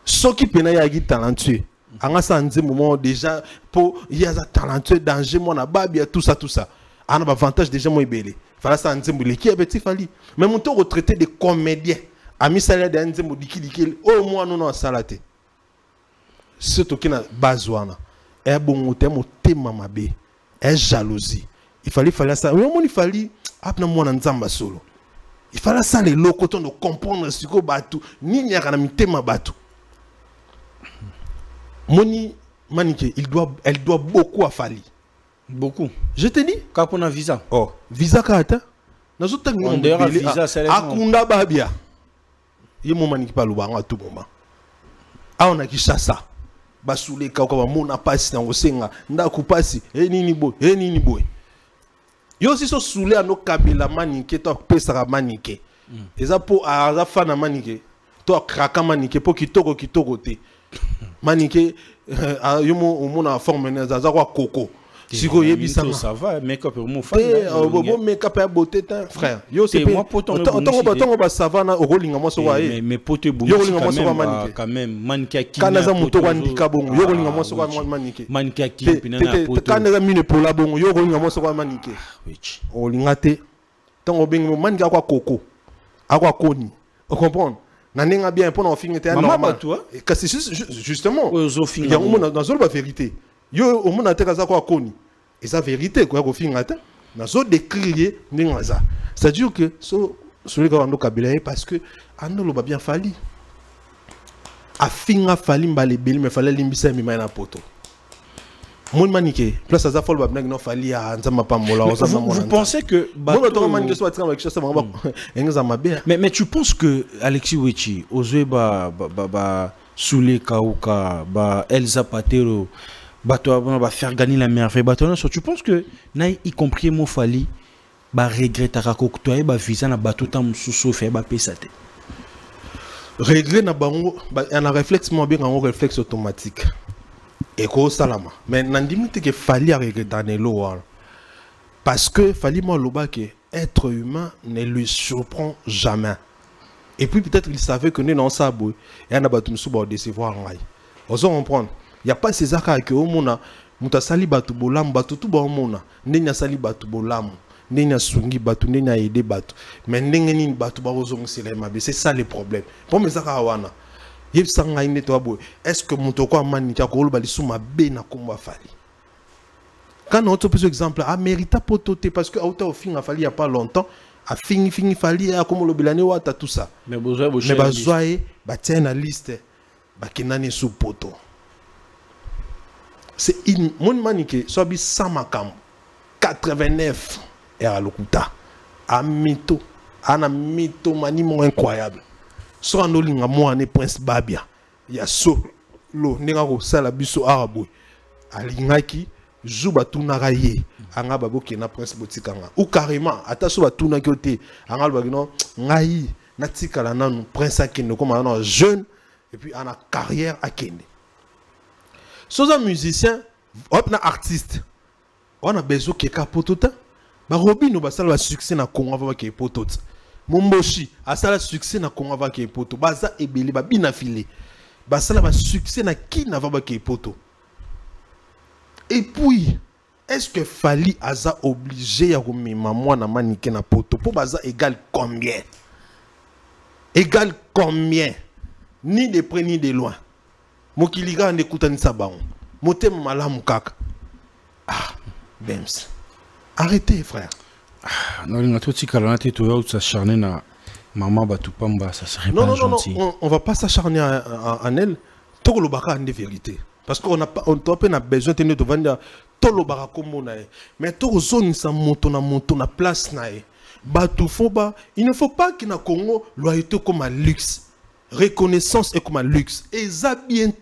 Ce qui pena yagi talentueux. Anga ça nzembo moment déjà pour y a talentueux danger mon na Babi tout ça. On a avantage déjà moins belé. Fallait ça nzembo qui a petit Fally. Mais mon tour retraité de comédien. Ami salaire de nzembo Diki au moins non en salate. Ce qui na bazwana. Et bon mo tema mabe. Et jalousie. Il fallait ça. Il fallait solo. Il fallait ça les locaux de comprendre ce que batou ni n'y a mitema batou. Moni Maniké, elle doit beaucoup à Fally. Beaucoup. Je te dis. Quand on a visa. Oh, visa carte. Nous avons visa Akunda Babia. Il mon Maniké pas loin à tout moment. Ah on a qui ça. Basule ka ko mona passe na ngosenga ndaku passe nini boy. Yo aussi so soulé à nos kabila Maniké to pesa Maniké. Eza po aza fana Maniké. To kraka Maniké po kitoko te. Maniké yo mo na forme na za kwa koko. Siko yebisanga. Ça va, make-up mon fan. Bon make-up ya beauté frère. Yo c'est moi poto ba savana o rolinga mo so wa mais poto bu. Yo rolinga mo so wa quand même Maniké ki. Kanaza muto kwa ndika bongo. Yo rolinga mo so wa Maniké. Maniké ki pina na poto. Kanaza mine pour la bongo. Yo rolinga mo so wa Maniké. O lingate. Tango bengo Maniké kwa koko. Akwa koni. On comprend. Nanenga bien pour na finir te normal. C'est justement. Il y a dans la vérité. Yo au monde a tekaza kwa koni. Et ça vérité quoi ko finga ta. Na zo décrier ningaza. C'est-à-dire que celui qui a ando kabila parce que ando ba bien Fally. A finga Fally mbale beli mais fallait limbisa mi na poto. Mon Maniké, place à Zafol Babnak non Fally à Nzama Pamola. Vous pensez que mais tu penses que Alexis Wechi, Ozwe ba Soulé Kauka, ba Elsa Patero va faire gagner la merveille. Tu penses que, y compris mon Fally, va regretter à Koktoye, va viser na bateau tam sous fait, va payer sa tête. Regret na bango, y a un réflexe moins bien un réflexe automatique. Et quoi salama. Mais n'andimite que Fally a regretté dans l'eau. Parce que Fally moi loba que être humain ne lui surprend jamais. Et puis peut-être il savait que nous dans ça boy et on a battu nous pour décevoir en aille. On se comprendre. Il y a pas ces accords que au mona muta sali batu bolam batu tout ba mona ndenya sali batu bolam ndenya sungi batu ndenya aider batu mais ndenge ni batu ba ozong selema c'est ça le problème pour mes accords wana yeb sanga ine to boy est-ce que muto ko amani ka ko bali suma be na komba Fally quand on autre exemple a mérita potote parce que auto au fin a Fally il y a pas longtemps a fini Fally a comme le bilane wata tout ça mais bazoaye ba tiens na liste ba kinani sous poto. C'est mon Maniké, soit bis Samakam 89 et à l'Okuta. A mytho, ana mythomanie incroyable. Soit en olinga moi ne Prince Babia. Il y a solo nenga sala biso arabo. Alingaki juba tunaka ye. Anga babo ke na Prince Botikanga. Ou carrément ata so batuna kote anga bagino ngai na tikala nanu Prince akende comme un jeune et puis ana carrière akende. Sois un musicien, un artiste, on a besoin de quelqu'un. Robin va faire succès na Congo avec les potes. Momboshi a fait succès na Congo avec les potes. Baza et Beli ba bien affilé. Baza va succès na qui n'a pas avec les potes. Et puis, est-ce que Fally a obligé à remettre maman na Maniké na poto pour Baza égal combien? Égal combien? Ni de près ni de loin. Mokiliga n'écoute ni sabon. Motem malamu kaka. Ah, Bems. Arrêtez, frère. Non, on a tout dit qu'on a tout s'acharner na maman Batupamba, ça serait pas gentil. Non, on va pas s'acharner en elle. Tout le baka en vérité. Parce qu'on a besoin de nous vendre tout le baka comme on a. Mais tout zone sa moto na place na. Il ne faut pas qu'il y ait un Congo loyauté comme un luxe. Reconnaissance est comme un luxe. Et ça bien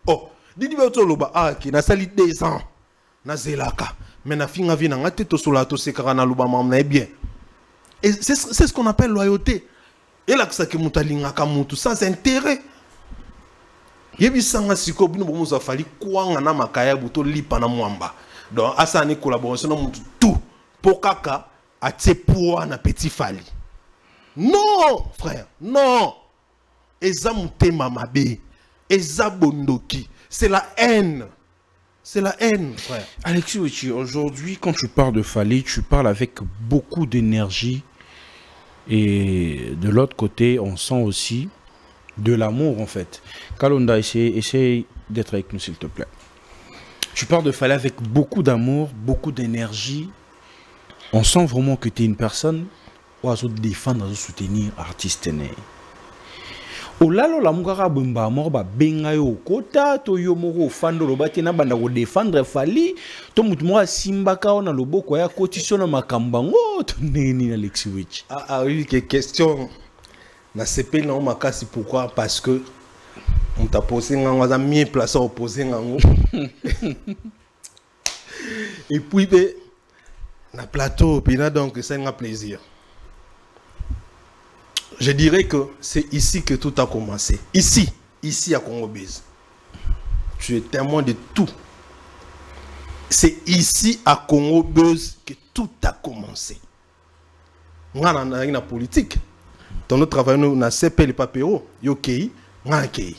oh. Didi ba toloba qui na sali 2 ans. Na zelaka. Mais na finga vina ngate to solato sekara na luba mamna bien. Et c'est ce qu'on appelle loyauté. Et là que ça qui mutalinga kamutu sans intérêt. Yebi sanga siko bino bomo za fali kwanga na makaya buto lipa na mwamba. Donc asa ni collaboration na mutu tout pour kaka a tsepoa na petit fali. Non, frère, non. Eza mutema mabe. Eza bondoki. C'est la haine. C'est la haine, frère. Alexis Ochi, aujourd'hui, quand tu parles de Fali, tu parles avec beaucoup d'énergie. Et de l'autre côté, on sent aussi de l'amour, en fait. Kalonda, essaye d'être avec nous, s'il te plaît. Tu parles de Fali avec beaucoup d'amour, beaucoup d'énergie. On sent vraiment que tu es une personne qui va défendre, à soutenir l'artiste. Olalo la mugara bumba morba benga yo kota to yo moko fando lo bati na banda ko défendre Fali to mutu mo simba ka ona loboko ya kotition na makambango to neni na Alexis Wich. Oui, que question na CP na makasi pourquoi parce que on t'a posé nganga za mieux place au poser ngango. Et puis na plateau puis là donc c'est un plaisir. Je dirais que c'est ici que tout a commencé. Ici à Congo Biz. Tu es témoin de tout. C'est ici à Congo Biz que tout a commencé. On a une politique. Dans notre travail, nous avons CP les papéros. Yo kei, on a kei.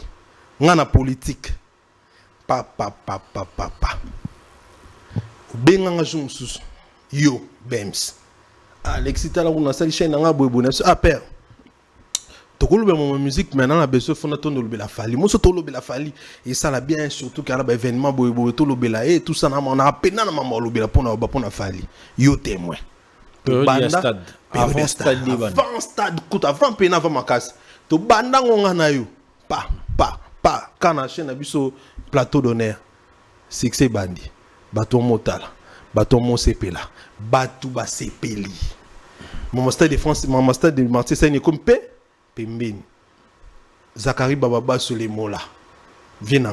On a politique. Papa. Benanga jumsus. Yo bems. Alexis tala on a sali chaîne nga boybona. Ah père. Tokolo be mon musique maintenant la besoin fona to lobe la Fali. Mo so to lobe la Fali et ça la bien surtout car la événement boybo to lobe la et tout ça na on a peine na maman lobe la pona Fali. Yo témoin. Banda avant stade coûte avant peine avant ma casse. To banda ngonga na yo. Pa kana chaîne na biso plateau d'honneur. Succès bandi. Bato motala. Bato mo sepela. Batu ba sepeli. Mon stade de France, mon stade de Marseille c'est comme paix. Pembeni Zakari Bababa Solemola vient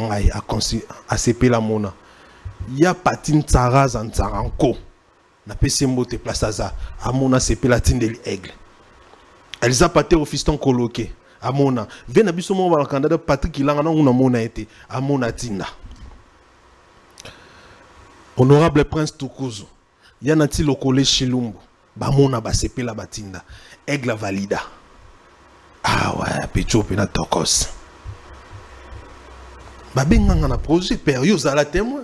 à CP la mona. Ya patine Tsara Zanzaranko. Na PC Mbote place Aza. Amona CP la Tindeli Aigle. Elsa Paté au fiston coloqué. Amona. Vient à Bissomo le candidat Patrick Ilanga on a mona été. Amona Tinda. Honorable Prince Tukuzu. Yanati le collège Chilumbo. Bamona ba CP la Batinda. Aigle valida. Ah ouais, Picho pena tokos. Babenganga na projet période à la témoin.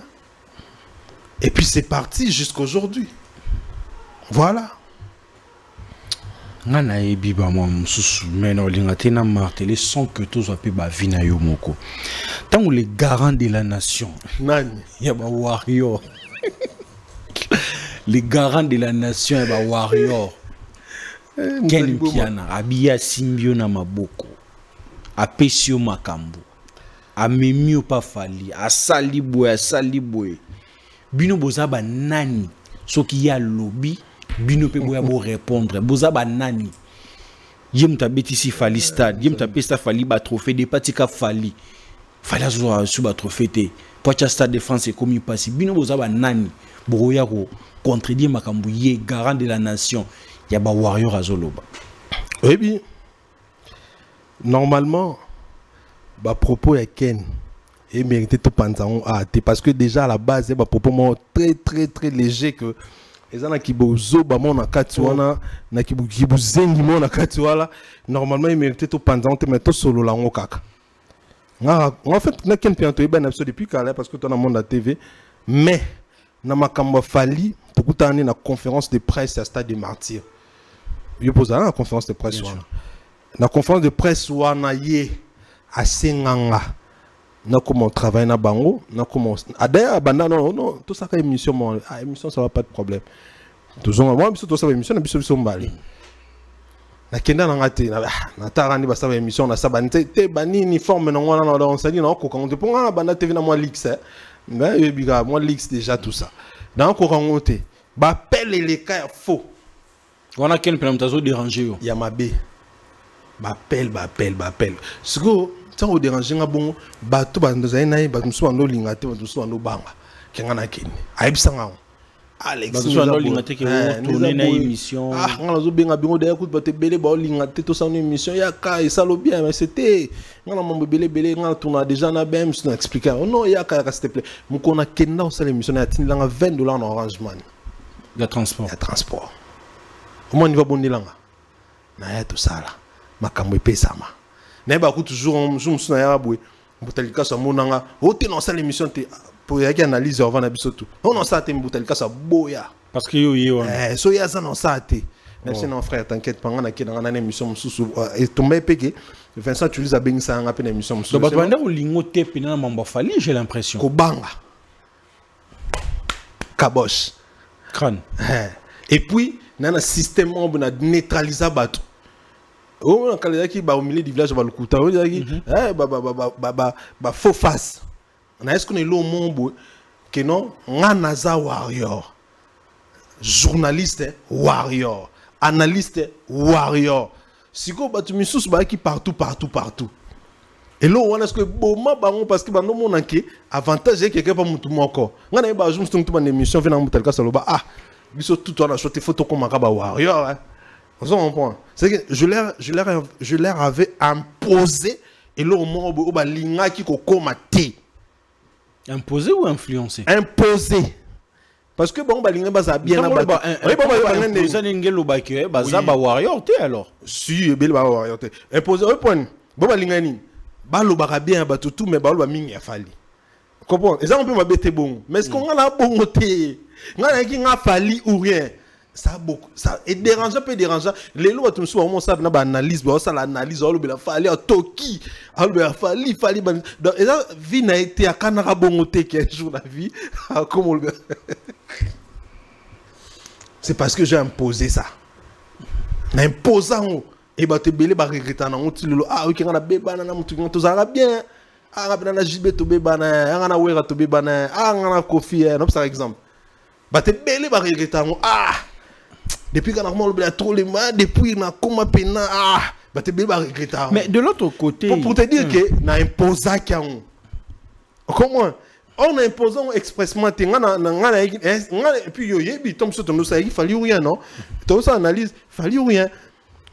Et puis c'est parti jusqu'aujourd'hui. Voilà. Ngana ebi ba mo mususu meno lingate na martelé sans que tous ape ba vina yo moko. Tant les garants de la nation. Nani ya ba warrior. Les garants de la nation ya ba warrior. Ken Piana, Abia Simbio na maboko, Apesio makambu, Amemio pa Fali, Asali boy. Bino bozaba nani, soki ya lobby, bino pe boya bo répondre, bozaba nani. Yem ta betisi Fali stade, yem ta pesta Fali ba trophée de patika Fali. Fali azo su ba trophée te. Pocha stade de France comme il passe, bino bozaba nani, boya ko contredire makambu ye garant de la nation. Il y a des warriors à Zoloba. Oui, bien. Normalement, bah propos est Ken et mérité tout pantalon parce que déjà à la base, bah propos très léger que les gens qui bozo bah mon akatuana na qui buzengi mon akatuala normalement il mérité tout pantalon mais tout solo la ngokaka. En fait, na Ken pianto et ben depuis qu'elle parce que tu as monde à TV mais na makambo Fali beaucoup d'années na conférence de presse à Stade des Martyrs. Je pose la conférence de presse. La conférence de presse wana ye à Senganga. Na comment travailler na bango, na comment d'ailleurs banda non tout ça émission émission ça va pas de problème. Toujours moi tout ça émission na biso mbali. Na kenda na ngate na tarani ba ça émission na sabanite te banini forme na ngwana na on sali na ko quand pour nga banda TV na moi lix mais biga moi lix déjà tout ça. Dans ko rangote ba pelle les cas faux. On a quel problème t'as dérangé il y a ma B m'appelle ce que ça au déranger nga bon bato ba ndoza nayi bato so ando lingate bato so ando banga kengana kene ayibisanga Alex bato ando lingate ke tourner na émission ngana zo benga bingo de écoute bato belé ba lingate to sa émission ya ka et ça lo bien mais c'était ngana mambo belé ngana tourna déjà na bem so expliquer non ya ka s'il te plaît mukona kenda o sa émission ya tinilanga $20 na Orange Money ya transport au moins il va bonilanga na ya to sala makambo epesama na ba ku toujours na ya bwe mbutalika sa monanga o te non sa l'émission te pour y analyse avant na biso tout on non sa te mbutalika sa boya parce que yo so ya ça non sa te merci non frère t'inquiète pas ngana kina ngana émission mususu et tomber peke Vincent tu lisa bengisa nga pe na émission mususu donc ba banda ko lingo te pe na mamba fali j'ai l'impression ko banga kabosh crâne et puis nana système on na neutraliser bato oh on a qui au milieu du village va le couta on dit faux face on a est-ce qu'on est là au monde que non nganaza warrior journaliste warrior analyste warrior siko batu misusu ba qui partout et là on est-ce que boma bango parce que bando mon que avantage est quelqu'un pas mutu moko ngana ba jour mutu ba émission vena mutalka saloba biso tout on a shooté photo comme un warrior hein. C'est que je leur avais imposé et là au moment où balinga qui kokomate imposé ou influencé imposé parce que bon balinga baza bien na ba imposé ngelo ba ke baza ba warrior te alors si bel ba warrior te imposé au point bon balinga ni ba lo ba bien ba tout mais ba lo ba mingi afali comprends et ça on peut m'abêter bon mais est-ce qu'on a la bonté ngana ki nga fali ou rien ça beaucoup ça est dérangeant peu dérangeant les lois tout souvent on ça na ba analyse ba ça l'analyse on le fali toki on le fali donc et ça vie n'a été à kanara bongoté quel jour la vie comme on c'est parce que j'ai imposé ça imposant et ba te belé ba regretter na on ah OK ngana beba na mutu to za bien ngana jibe to beba na ngana wera to beba na ngana kofi non par exemple ba te belé ba regretter depuis qu'on a normalement trop les mains depuis na comment pena bah te bien regretter mais de l'autre côté pour te dire que na imposa kian comment on a imposé expressement ngana et puis yo yebi tom so tono ça il fallait rien non to ça analyse fallait rien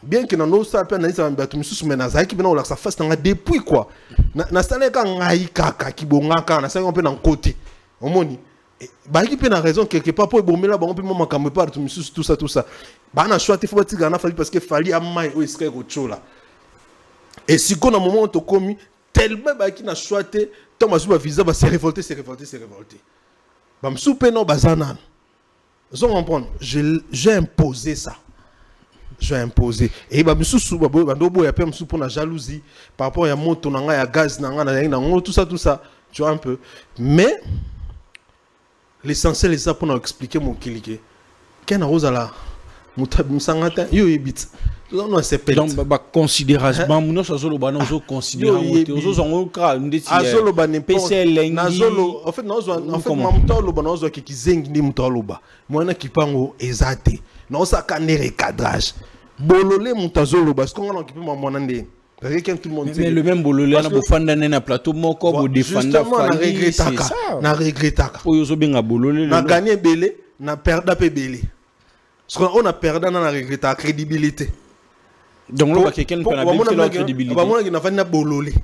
bien que dans ça peut analyse ba to mususu mais na za ki bena on la ça face na depuis quoi na sala ka ngai kaka ki bongaka na ça on peut dans côté au moni bah qui peut na raison quelque part pour bomber là on peut moment quand me parle tout ça bah na choix il faut pas na fali parce que fali a mai o esque ko là et si qu'on a moment to commis tellement bah qui na choix to ma suba visa bah c'est révolté bah me souper non bazana vous comprendre j'ai imposé ça j'ai imposé et bah me sous bah ndo ya pe me sous pour na jalousie par rapport à moto na nga ya gaz na nga na tout ça tu vois un peu mais l'essentiel est ça pour nous expliquer mon kilike. Qu'est-ce que vous avez mutabimsangata yo ebit. Non c'est pas. Donc ba considération ba muno sazolo ba no zo considérer ozo zongo ka ndeti. Azolo ba n'importe. Nazolo en fait mamtolo ba no zo ki zengi ndi mtolo ba. Mwana kipango ezate. Non ça kané recadrage. Bololé mutazolo ba parce qu'on a occupé mwana ndé. Tout le monde mais le même bololé na bofanda na plateau moko bo défendre famille c'est ça na regrettaka oyo benga bololé na gagner belé na perdre pe belé parce qu'on a perdu na regrettaka crédibilité donc là quelqu'un peut na la crédibilité ba mona na fani na bololé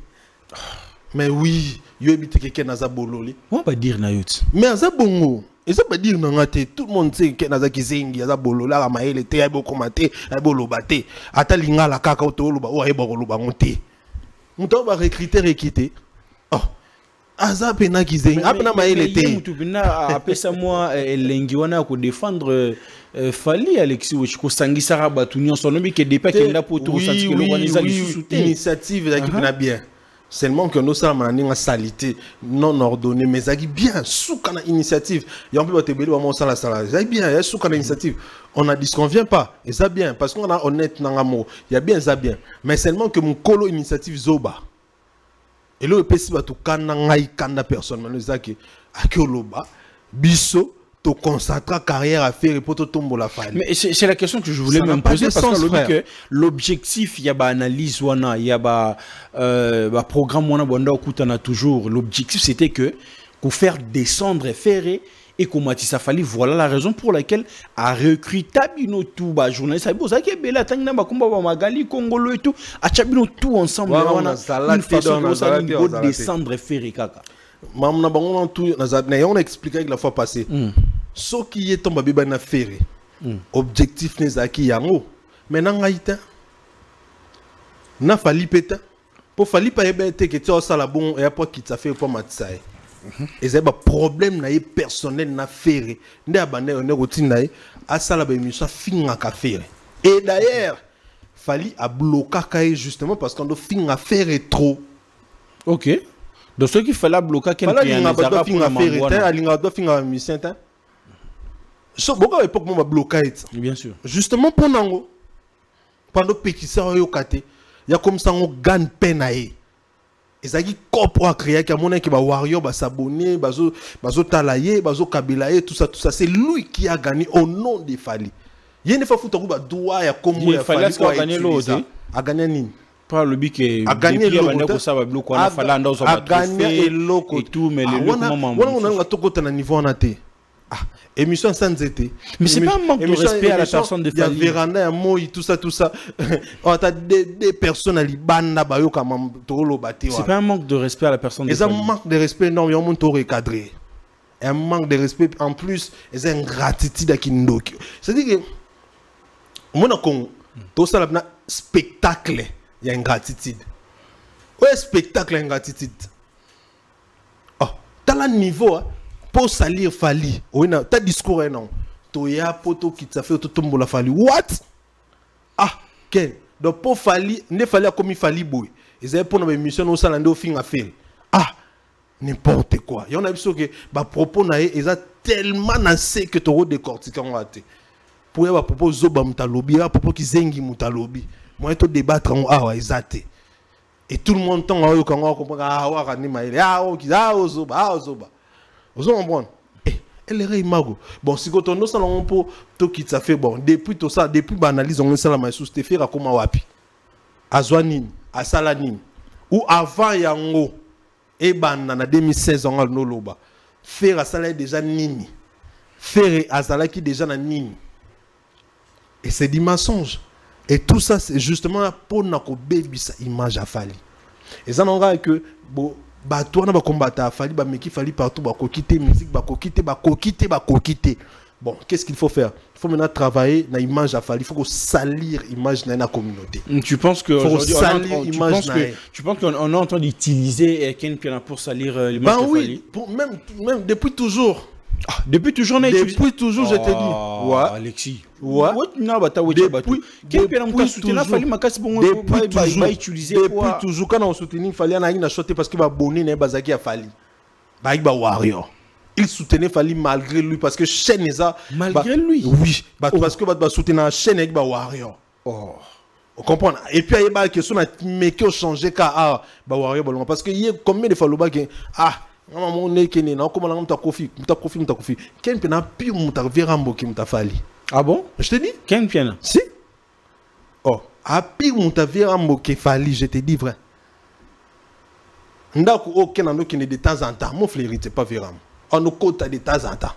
mais oui yo ebite quelqu'un na za bololé on va dire na yot mais za bongo et ça veut dire non tout le monde sait que naza kizengi za bololé la maele te ay boko maté ay bolobate ata lingala kaka otoloba o ay bokoloba ngote muto ba recruter ekité oh aza pena kizengi apena maele te mutu bina apesa moi lengi wana ko défendre fali Alexis Wechiko sangisa rabatu nyonso no bi ke depa ke nda poto ressentir que l'organisation lisuté initiative ya kipena bien seulement que nous sommes en salité non ordonnée mais ça bien sous kana initiative il y a un peu de bébé on ça la salle ça bien sous kana initiative on a dit qu'on vient pas et ça bien parce qu'on a honnête dans l'amour il y a bien ça bien mais seulement que mon colo initiative zoba et le pesi ba to kana ngai kana personne mais ça que akoloba biso tu concentrer carrière à faire et pour te tomber la faille. Mais c'est la question que je voulais même poser parce que l'objectif, il y a une analyse, il y a un programme, on a toujours. L'objectif, c'était que pour faire descendre et faire et qu'on m'a dit ça fallait. Voilà la raison pour laquelle à recruter nos tout journalistes, ça ça qui est belle, tangna bakumba magali congolo et tout, à chabino tout ensemble. On a une façon de descendre et faire kaka. Maman on tout on a expliqué la fois passée. Ce qui est tombé bébé na ferré. Objectif n'est acquis yango. Maintenant ngaïta. Na fali peta. Pour fali pa ebete que tu as ça la bon et après qui t'a fait pour matsaï. Et c'est un problème na personnel na ferré. Ndé abandé on est routine na a ça la émission finga ka ferré. Et d'ailleurs fali a bloqué justement parce qu'on doit finga ferré trop. OK. Donc ce qui fait la bloquer quelqu'un qui a doit finga ferré, alinga doit finga mission ta. So beaucoup à l'époque moi bloqué. Bien sûr. Justement pour nango pendant pétition yo kate, il y a comme ça on gagne peine aé. Ezaki corps à créer qui a mon qui va warrior va s'abonner, bazo talayer, bazo kabilaye tout ça c'est lui qui a gagné au nom de Fali. Il y a une fois foutu ba doigt ya comme ya Fali a gagné l'autre. A gagné nini? Pas le but que a gagné l'autre ça va bloquer on a fallu ando ça va gagner l'autre et tout mais le moment on a tokota na niveau na té. Ah, émission sans été. Mais c'est pas un manque de respect à la personne de Fali. Il y a Véranda, Moi, tout ça. On a des personnes à l'Ibanda, Bayoka, Tolo, Bati. C'est pas un manque de respect à la personne de Fali. C'est un manque de respect, non, il y a un monde recadré. Un manque de respect, en plus, c'est une gratitude à Kindoki. C'est-à-dire que, moi, tout ça, c'est un spectacle, il y a une gratitude. Ouais, spectacle, il y a une gratitude. Oh, dans le niveau, pour salir Fali, ta discours non. Toya poto qui t'a fait tout tomber la Fali. What? Ah, Ken. Donc pour Fali, ne Fali a commis Fali boy. Ils avaient pour nos émissions au salon de fin à faire. Ah, n'importe quoi. Il y en a besoin que bah propos naé, ils ont tellement nassé que tu décortiqué en raté. Pour y avoir propos zoba mutalobi, propos qui zengi mutalobi. Moi tout débattre en ah ils até. Et tout le monde temps quand on comprend ah wa ni maïle ah zoba zoba. Vous comprenez? Elle est mago. Bon, si quand on a ça pour tout qui ça fait bon depuis tout ça depuis l'analyse on a ça la maïsou c'était faire comme wapi. Azwanin, asalanin ou avant yango et banana 2016 on a no loba. Faire asala déjà nini. Faire asala qui déjà na nini. Et c'est du mensonge. Et tout ça c'est justement pour nako baby sa image à Fali. Et ça n'aura que bon toi na ba combattre à Fali ba meki Fali partout ba kokité musique ba kokité. Bon, qu'est-ce qu'il faut faire? Il faut maintenant travailler na image à Fali, il faut salir image na communauté. Tu penses que tu penses qu'on est en train d'utiliser Ken Piana pour salir l'image de Fali? Oui, même depuis toujours. Ah, depuis toujours, depuis toujours, je te dis. Ouais. Alexis. Ouais. Depuis toujours, quand on soutenait, il fallait en acheter parce qu'il va bonner les bazaki à Fali. Bah, il va warrior. Il soutenait Fali malgré lui parce que chaîne ça. Malgré lui. Oui. Parce que va soutenir la chaîne avec warrior. Oh. Vous comprenez? Et puis il y a une question mais qui a changé car warrior parce que il y a combien de fois le bac maman on est kené na comment on t'a confié Ken Piana pire mon ta verambo qui m'ta Fali. Ah bon? Je te dis Ken Piana. Si. Oh, a pire mon ta verambo qui Fali, je te dis vrai. Ndako aucun ando qui de temps en temps mon frère c'est pas veram. On nous compte de temps en temps.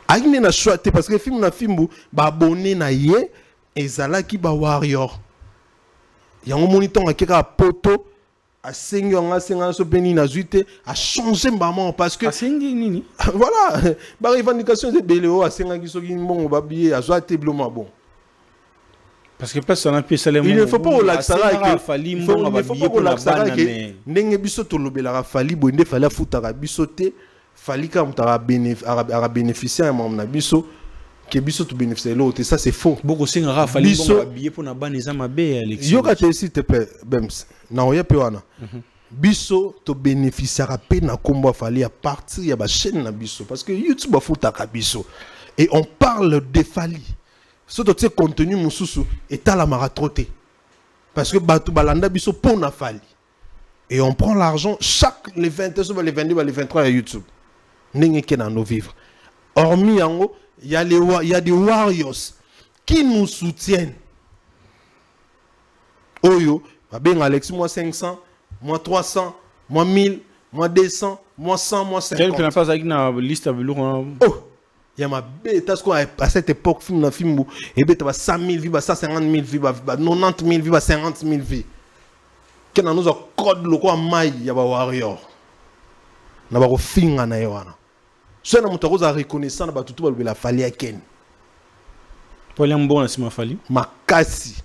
Aïe na choité parce que film na film ba abonné na yé ezala ki ba warrior. Ya un moniteur qui a poto a sengi on a sengi so beni na zuite a changer maman parce que a sengi nini voilà ba revendication de beléo a sengi so ki bon ba billet a zoate bloma bon parce que personne n'a pu ça il ne faut pas au laxara que Fali mbonga ba billet pour la banane ndenge biso to lobela Fali bo nde Fali afutaka biso te Fali ka mutara bénéficier à mon biso que biso tu bénéficier l'autre ça c'est faux beaucoup singara Fali mbonga ba billet pour na banane za mabe Alexis yoka te s'il te plaît Bems na oya pe wana biso to bénéficiera pe na kombo Fali à partir ya ba chaîne na biso parce que YouTube afutaka biso et on parle de Fali surtout ce contenu mususu et à la maratroté parce que batu balanda biso pour na Fali et on prend l'argent chaque les 21 les 22 les 23 à YouTube N'est que dans nos vivres. Hormis yango, il y a des warriors qui nous soutiennent. Oyo, ben Alex, moi 500, moi 300, moi 1000, moi 200, moi 100, moi 50. Quel que n'a pas avec la liste à velours. Oh, il y a ma bête, à cette époque, film, et bête, 100 000 vies, 150 000 vies, 90 000 vies, 50 000 vies. Quand on nous a code le quoi maille, il y a des warriors. On a des films en aéwana. Si on a reconnaissance, on a tout le fallu à Ken. Pour aller en bon, c'est ma fallu. Makasi.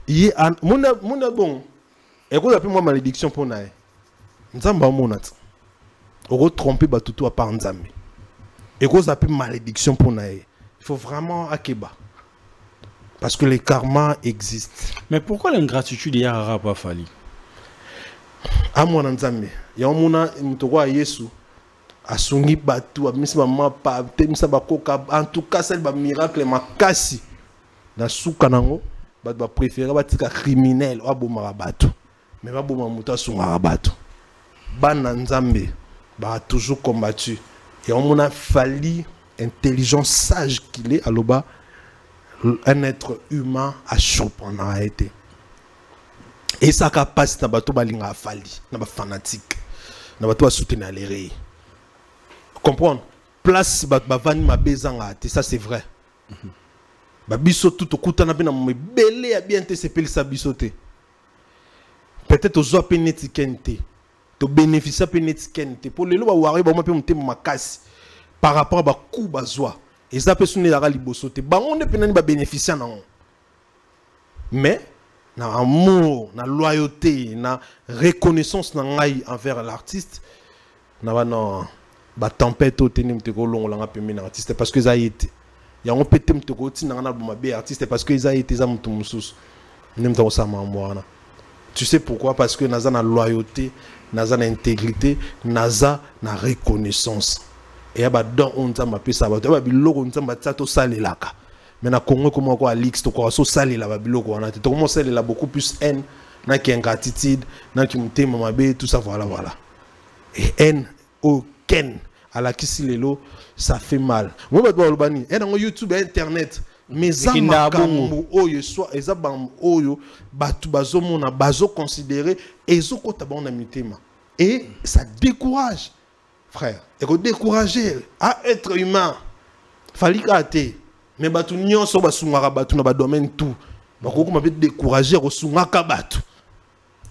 Il a mon bon. Et quand appelle moi malédiction pour naï. Nzamba monat. On tromper batutu à part Nzambe. Et quand appelle malédiction pour naï. Il faut vraiment akeba. Parce que les karmas existent. Mais pourquoi l'ingratitude y a pas fallu? À mon Nzambe. Il y a un mona mutoko à Yesu. Asungi batu amisa mapa temisa bakoka en tout cas c'est ba miracle makasi na suka nango ba préférer batika criminel wa bomara batu mais ba boma muta sunga batu bana Nzambe ba toujours combattu et on a fallu intelligent sage qu'il est aloba un être humain à surprendre a été et sa capacité na bato balinga fali na ba fanatique na bato ba soutenir les ré. Comprendre place bavani mabezanga te ça c'est vrai babiso tout okutana pe na mebele ya bien te sepeli sa bisote peut-être ozo pe netikente to bénéficier pe netikente pour lelo ba wari ba pe mutema makasi par rapport ba coup bazwa et ça peut sonner la libosote ba on ne pe nani ba bénéficier nan mais na amour na loyauté na reconnaissance na ngai envers l'artiste na ba non ba tempête au tenim te ko longo langa pe mina artiste parce que ça y était ya on pété me te ko tina na ba be artiste parce que ça y était za mutu mususu nem ta osama mwana. Tu sais pourquoi? Parce que naza na loyauté, naza na intégrité, naza na reconnaissance et ya ba don on nzamba pesa ba to ba biloko nzamba tsato salelaka mais na Congo comment quoi Alix to ko so salela ba biloko wana te to comment salela beaucoup plus haine na ki ingratitude na ki mutema mabe tout ça voilà et haine aucune à la Kisilelo, ça fait mal. Moi, je vais vous dire, dans YouTube et Internet, mes amis, oyo soit ezabam oyo batu bazomona bazo considérer ezoko tabona mitema et ça décourage frère et ko décourager à être humain fali kate mais batu nyonso basungaka batu na ba domaine tout bakoko m'a décourager ko sungaka batu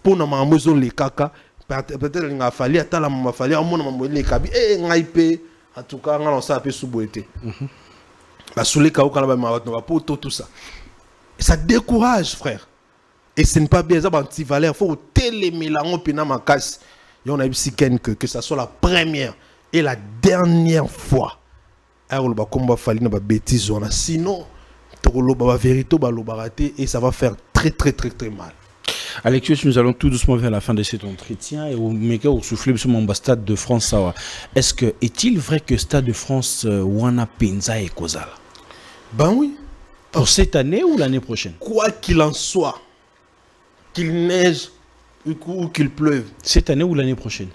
pona mamozo le kaka peut-être il a fallu attendre la fallu à mon moment les kabi et ngaipe en tout cas on ça peu sous-boité ba soulé ka okala ba ma poto tout ça ça décourage frère et ce n'est pas bien ça anti valeur faut télémélango pina makasi et on a eu siken que ça soit la première et la dernière fois alors ba combat fallu na ba bêtise on a sinon to lo ba vérité ba lo baraté et ça va faire très mal. Alexios, nous allons tout doucement vers la fin de cet entretien et au méga au souffler sur mon Stade de France. Est-ce que est-il vrai que Stade de France wana penza et kozala? Ben oui. Pour cette année ou l'année prochaine? Quoi qu'il en soit, qu'il neige ou qu'il pleuve. Cette année ou l'année prochaine?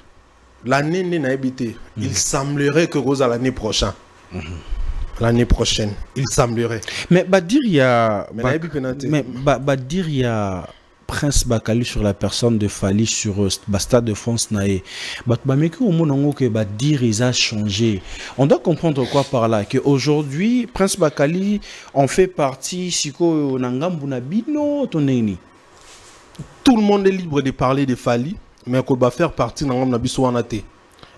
L'année n'est pas habité. Il semblerait que Rosa l'année prochaine. L'année prochaine, il semblerait. Mais dire il y a dire il y a Prince Bakali sur la personne de Fali sur Stade de France naé. Dire ils a changé. On doit comprendre quoi par là que aujourd'hui Prince Bakali en fait partie siko nangambu na bino toneni. Tout le monde est libre de parler de Fali mais qu'on va faire partie nangambu na biso wanate.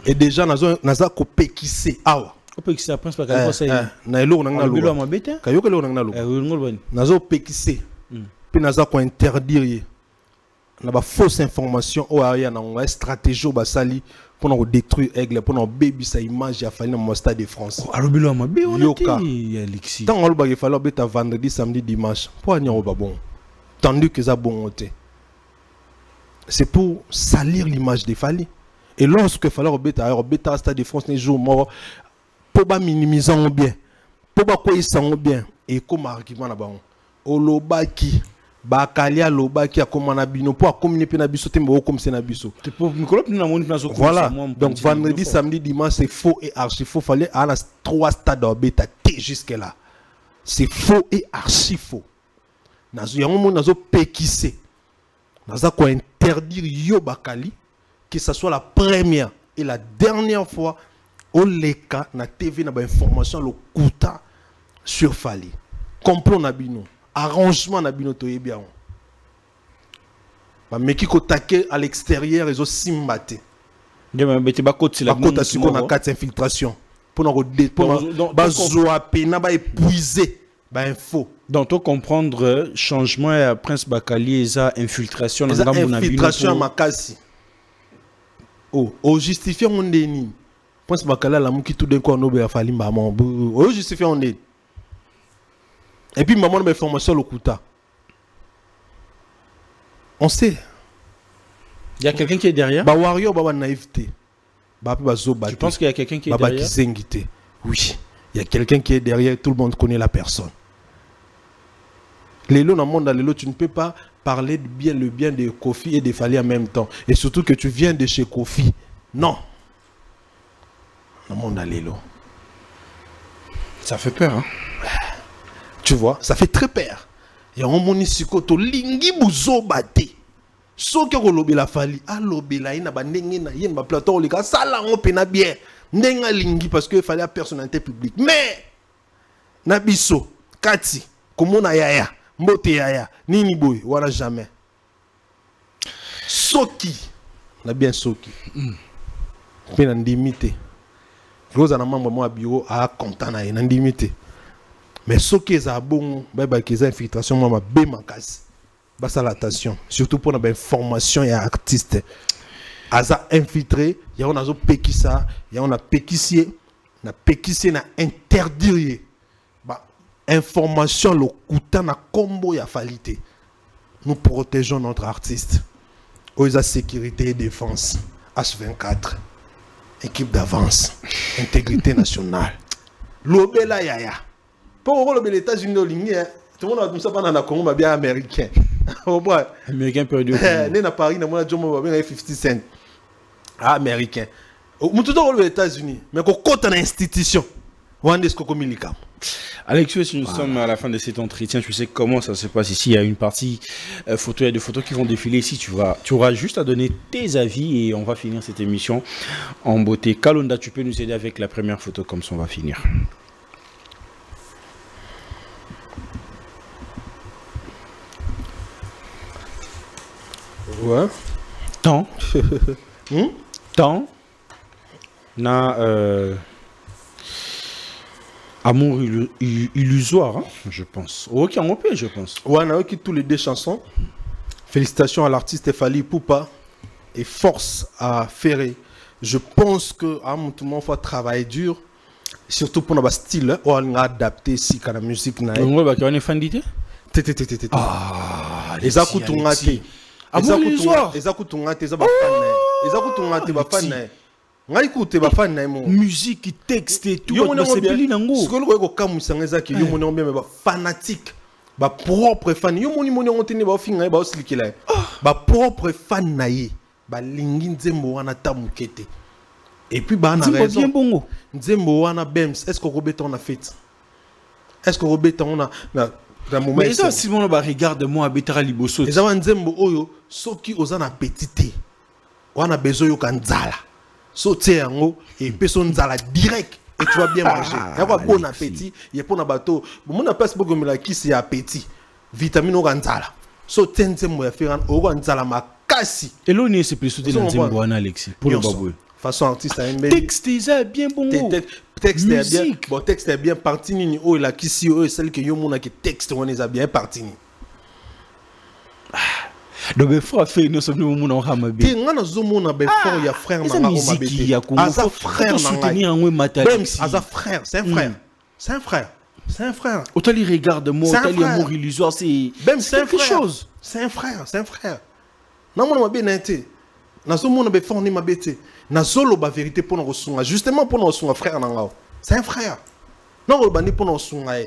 Et déjà naza ko pekise awa. Ko pekise Prince Bakali ça na elo nangna lo. Kayoka lo nangna lo. Nazo pekise. Puis naza ko interdire na ba fausse information o aya na nga stratégie ba sali pour nous détruire aigle pour nous baby sa image ya Fali na Stade de France. Alobilo mabe on était Alexis. Tant on ba ke falo beta vendredi samedi dimanche pour anya ba bon. Tandis que ça bon oté. C'est pour salir l'image de Fali. Et lorsque falo beta Stade de France ne jour mort pour ba minimiser bien. Pour ba ko isango bien et comme argument na ba Olobaki Bakalia loba qui a comme na bino pour communiquer pe na biso te mbo comme c'est na biso. Voilà. Donc vendredi, samedi, dimanche c'est faux et archi faux. Fallait à la 3 stades de bêta T jusque là. C'est faux et archi faux. Nazo ya mon nazo pekissé. Nazo ko interdire yo bakali que ça soit la première et la dernière fois au leka na TV na ba information le kuta sur Fali. Complot na bino. Arrangement na bino to bien. Ba meki ko taquer à l'extérieur et zo simbate. Ndé ba côté la côté sur na 4 infiltration pour ba zoa pena ba épuiser ba info. Donc to comprendre changement à Prince Bakali et ça infiltration na ngambo na bino. Infiltration makasi. Oh, justifier on déni. Prince Bakali la muki tout d'un coup no be Fali maman. Oh justifier on déni. Et puis, maman, mes formations, le Kouta. On sait. Il y a quelqu'un qui est derrière. Bah, Warrior, bah, naïveté. Bah, tu penses qu'il y a quelqu'un qui est derrière? Oui. Il y a quelqu'un qui est derrière. Tout le monde connaît la personne. Lélo, dans le monde, Lélo, tu ne peux pas parler le bien de Kofi et de Fali en même temps. Et surtout que tu viens de chez Kofi. Non. Dans le monde, Lélo. Ça fait peur, hein? Tu vois, ça fait très peur. Il y a un monisiko to lingi buzo bate. So ke ko lobela Fali, a lobela ina ba ndenge na yen ba plateau le ka sala on pena bien. Ndenga lingi parce que fallait personnalité publique. Mais na biso kati komona yaya, mbote yaya, nini boy, wala jamais. Soki na bien soki. Pena ndimité. Rosa na membre moi bureau a content na ndimité. Mais ce qui est bon, c'est infiltration, moi, je suis attention. Surtout pour la formation et artistes. Aza infiltré, il y a un pékissa, il y a un pékissier, na pékissier na interdire. Information, le couta na combo ya falité. Nous protégeons notre artiste. Oisa sécurité et défense. H24. Équipe d'avance. Intégrité nationale. Lobela yaya. Pour les États-Unis, tout le monde a tout ça pendant la Congo, bien américain. Américain perdu. Né à Paris, na mona jomo bien 50 cents. Américain. Tout dans les États-Unis, mais qu'on compte en institution. Alexios, nous sommes à la fin de cet entretien. Tu sais comment ça se passe ici. Il y a une partie photo, il y a des photos qui vont défiler ici. Tu auras juste à donner tes avis et on va finir cette émission en beauté. Kalonda, tu peux nous aider avec la première photo, comme ça on va finir. Ouais. Tant. Tant. Na amour illusoire, hein, je pense. Ok, on peut, je pense. Ouais, on a écouté tous les deux chansons. Félicitations à l'artiste Fali Poupa et force à Ferré. Je pense que tout le monde faut travailler dur, surtout pour notre style. On a adapté si la musique n'a. On est fan d'idée. Ah, les akutungati. Amour illusoire. Les akutungati, les akutungati, les fan. Écoute, musique, texte et tout. Ce que l'on comme Sanzaki, yo moni bien fanatique, ba propre fan. Yo moni on teni ba finga ba osliki la. Ba propre fan naïe, ba lingi nzembo wana tamukete. Et puis ba na raison. Bien bongo. Nzembo wana bems, est-ce que Robert on a fait? Est-ce que Robert on a moment? Mais ça si on ba regarde-moi Betara Liboso. Les avant nzembo oyo soki ozana petite. Wana bezo yo kanzala. Sauter en haut et personne nzala direct et tu vas bien manger. Il y a bon appétit, il y a pour un bateau. Mon appel c'est beaucoup mais qui c'est appétit. Vitamine oranzala. Sauter nzembo ya faire en nzala makasi. Et l'on est c'est plus sauter nzembo ana Alexis pour le babou. Façon artiste a une texte est bien bon. Texte est bien. Bon texte est bien parti ni oh la qui si oh celle que yo mona que texte on est bien parti ni. Donc mes frères fait nous sommes nous mon hamabe. Ti ngana zo mona be frère ya frère na ma Aza frère soutenir en matériel. Même Aza frère, c'est un frère. C'est un frère. C'est un frère. Autant il regarde moi, autant il amour illusoire, c'est même c'est quelque chose. C'est un frère, c'est un frère. Na mona mabe na été. Na zo mona be forni mabe te. Na zolo ba vérité pour nous resunga justement pour nous resunga frère na ngao. C'est un frère. Non le bandi pour nous resunga.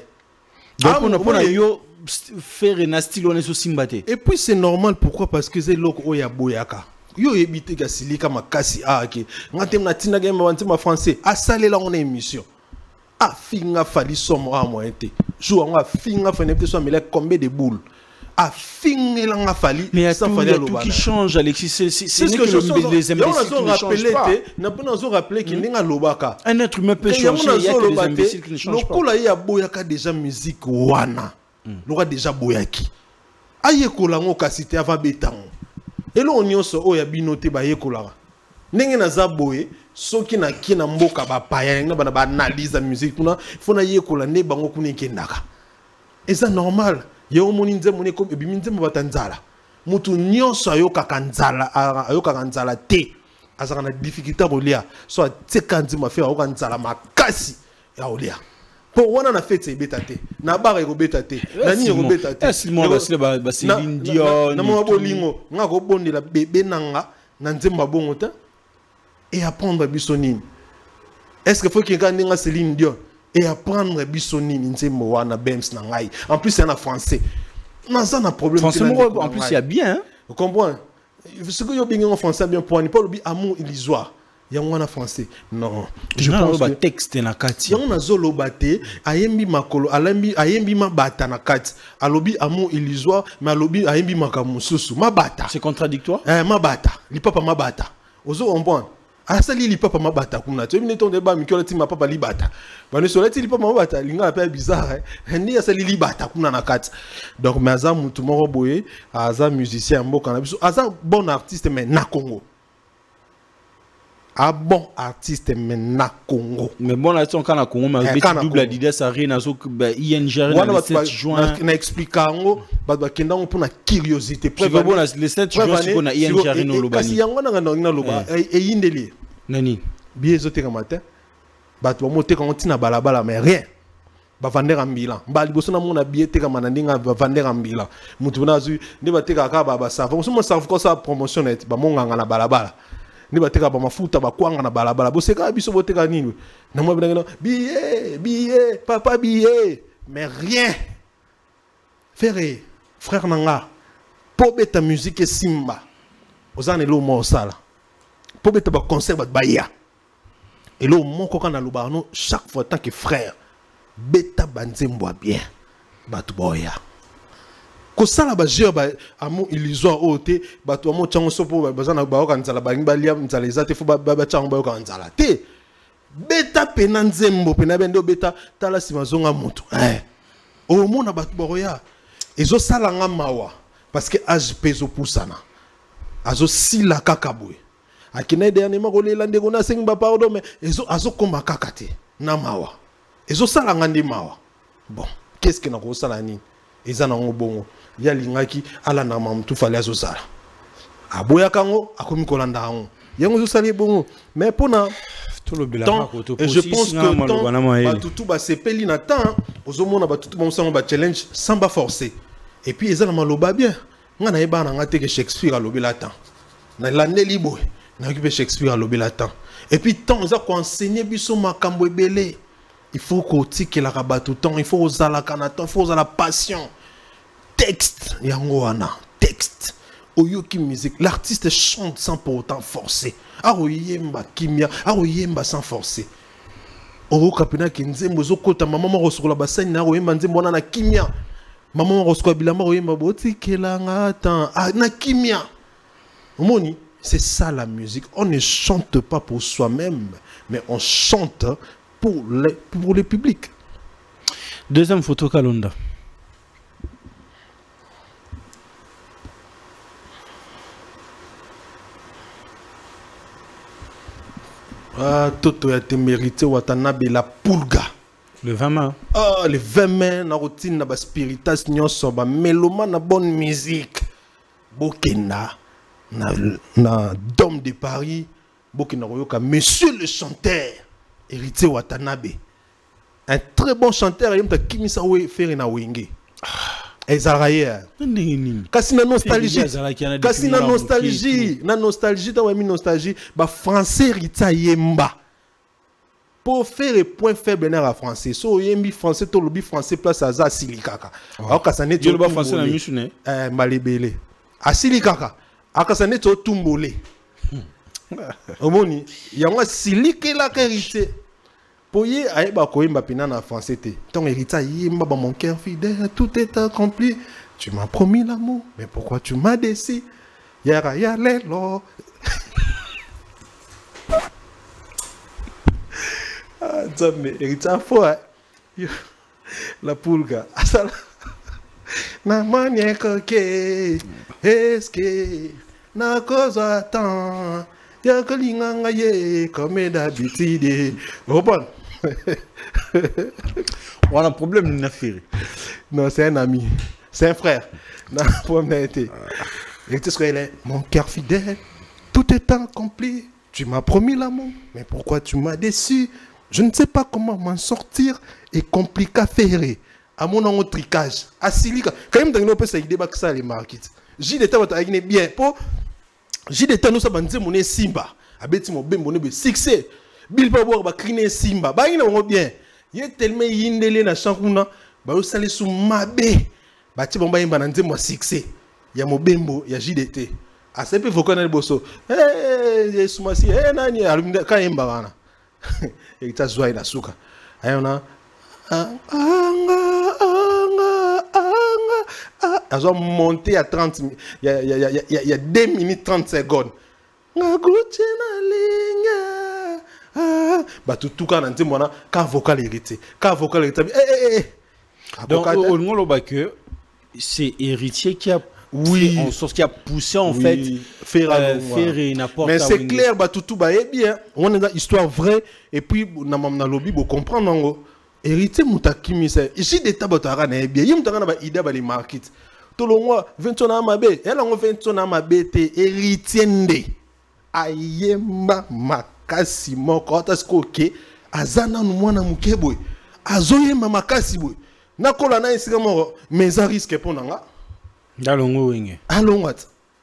Donc on a yo faire un style on est aussi mbaté. Et puis c'est normal, pourquoi? Parce que c'est loko oya boyaka. Yo ebité ga silika makasi ke. Ngatem na tina game ma français. A salé là on est émission. Ah finga fali somo a mo été. Jou on a finga fenêtre so mais combien de boules. Ah finga là on a fali. Mais ça fallait tout qui change Alexis, c'est ce que les imbéciles qui ne changent pas. N'a pas nous rappeler qu'il n'y a lobaka. Un être humain peut changer, il y a que des imbéciles qui ne changent pas. Lokola ya boyaka déjà musique wana. Lora déjà boyaki. Aye kolango kasite avant betango. Et là on y so oya binote ba yekola. Ndenge na za boye soki na kina mboka ba paya na ba analyse musique kuna fona yekola ne bango kuna kendaka. Et ça normal. Yo moni nzembo ne ko ebimi nzembo batanzala. Mutu nyonso ayoka kanzala te. Azaka na difficulté kolia. So ateka nzima faire ayoka nzala makasi ya olia. Pour wana na fête ebeta te. Na bara ekobeta te. Na ni ekobeta te. Simon ba Céline Dion. Na mo bolingo nga ko bondela bébé nanga na nzembo bongo ta. Et apprendre bisonine. Est-ce que faut qu'il y ait un Céline Dion et apprendre bisonine nzembo wana Bems na ngai. En plus c'est en français. Non ça n'a problème. Français en plus il y a bien. Vous comprenez? Ce que yo bien en français bien pour ne pas oublier amour illusoire. Il y a un français. Non. Je pense que texte na kati. Il y a un zolo baté, ayembi makolo, ayembi ma bata na kati. Alobi amour illusoire, mais alobi ayembi makamususu. Ma bata. C'est contradictoire? Ma bata. Li papa ma bata. Ozo comprendre. Asali li papa ma bata kuna. Tu veux ton débat mikolo ti ma papa li bata. Bani soleti li papa ma bata, linga appelle bizarre. Ndi asali li bata kuna na kati. Donc mais aza mutu moko boye, aza musicien mboka na biso, aza bon artiste mais na Congo. Ah bon artiste maintenant Congo. Mais bon là on kana Congo mais double Adidas Arena so ING le 7 juin. Na expliquer ngo ba kenda ngo pour na curiosité. Preuve bon le 7 juin c'est qu'on a ING Arena lobani. Kasi yango na loba e yindeli. Nani? Billet zote ka matin. Ba to monter quand tina balabala mais rien. Ba vendre en bilan. Ba liboso na mona billet te ka manandinga ba vendre en bilan. Mutu na zu ne ba te ka ba sa. Faut mo sa ko sa promotion net ba monga na balabala. Ni bateka ba mafuta ba kwanga na balabala boseka biso boteka nini na mo bina billet papa billet mais rien frère nanga po beta musique simba ozane lo mo sala po beta ba concert ba ya et lo mo ko kana luba no chaque fois tant que frère beta banzembo bien batu boya ko sala ba jeu ba amu illusoire ote ba to mo chango sopo ba bazana ba ka nzala ba ngba lia nzala ezate fo ba chango ba ka nzala te beta pena nzembo pena bendo beta tala sima zonga moto o mona ba boya ezo sala nga mawa parce que age peso pusana azo sila kakabwe akina dernièrement ko lela ndeko na sengi ba pardon mais ezo azo komba kakate na mawa ezo sala nga ndi mawa bon qu'est-ce que na ko sala ni eza na ngo bongo ya lingaki ala na mamtu fali azosala aboya kango akomi kolanda ngo yango zosali bongo mais pona et je pense que tout ba sepeli na temps ozomona ba tout bon sango ba challenge sans ba forcer et puis eza na maloba bien nga na yeba na ngate que Shakespeare alobi la temps na lande libo na occupé Shakespeare alobi la temps et puis temps za ko enseigner biso makambo ebele il faut qu'on tique la rabat tout temps il faut osala kanata il faut osala passion texte yangoana texte oyoki musique l'artiste chante sans pour autant forcer aroyemba kimia aroyemba sans forcer oro kapena kinzembo zokota maman rosokola basani na aroyemba nzembo na kimia maman rosokola bilamba aroyemba botikelanga tan na kimia omoni c'est ça la musique on ne chante pas pour soi-même mais on chante pour le public. Deuxième photo Kalonda. Ah, Toto a été mérité Watanabe la Pulga. Le 20 mai. Ah, le 20 mai, na routine, na spiritas, nyonso, ba méloma, na bonne musique. Bokena, na Dôme de Paris, Bokena Royoka, monsieur le chanteur, héritier Watanabe. Un très bon chanteur, il y a Kimisa Ferry na Wenge. Ezaraye. Kasi na nostalgie. Kasi na nostalgie. Na nostalgie, ta wami nostalgie. Ba français Rita Yemba. pour faire le point faible dans la français. So yembi français to lobby français place à za silikaka. Aka sané to le français na misune. Malebele. A silikaka. Aka sané to tumbole. Omoni, yanga silike la hérité. Poye aeba ko yemba pina na français te. Ton hérité yemba ba mon cœur fidèle, tout est accompli. Tu m'as promis l'amour, mais pourquoi tu m'as déçu? Yara yalelo. Ah, mais hérité fort. La poulga. Na manie coquet. Est-ce que na cause attend? Y'a que l'inganga ye comme d'habitude. Oh bon. On a un problème d'une affaire. Non, c'est un ami. C'est un frère. Non, pour m'aider. Et tu serais mon cœur fidèle. Tout est accompli. Tu m'as promis l'amour. Mais pourquoi tu m'as déçu? Je ne sais pas comment m'en sortir. Et compliqué à faire. À mon tricage. À silica. Quand même, dans une ça, il débat que ça, les markets. J'ai des temps, tu bien. Pour j'ai des temps, nous sommes mon Simba. Abeti mon ben mon succès. Bill Pabo va criner Simba. Bah, il a bien. Il est tellement yindele na chankuna. Bah, vous salez sous ma bé. Bah, tu vas me moi succès. Il y a mon bembo, il y a JDT. Ah, c'est peu faut le bosso. Eh, sumasi, nani, alumina, quand il m'a et tu as joué la souka. Ayona. Elles ont monté à 30 minutes. Il y a 2 minutes 30 secondes. Bah, tout cas, on dit, moi, quand vocal hérité. Quand vocal hérité. Donc, au moins, c'est héritier qui a. Oui, en sorte qui a poussé en fait faire n'importe. Mais c'est clair, bah tout bah est bien. On est dans histoire vraie et puis na mamna lobby bo comprendre ngo. Héritier mutakimi c'est ici des tabotara na bien. Yim tanga na ba ida ba les market. To lo moi 20 na mabe, elle on 20 na mabe te héritier ndé. Ayemba makasi moko taskoke azana no mwana mukeboy. Azoyemba makasi boy. Na kola na isika moko mais ça risque pour nanga. Allons what?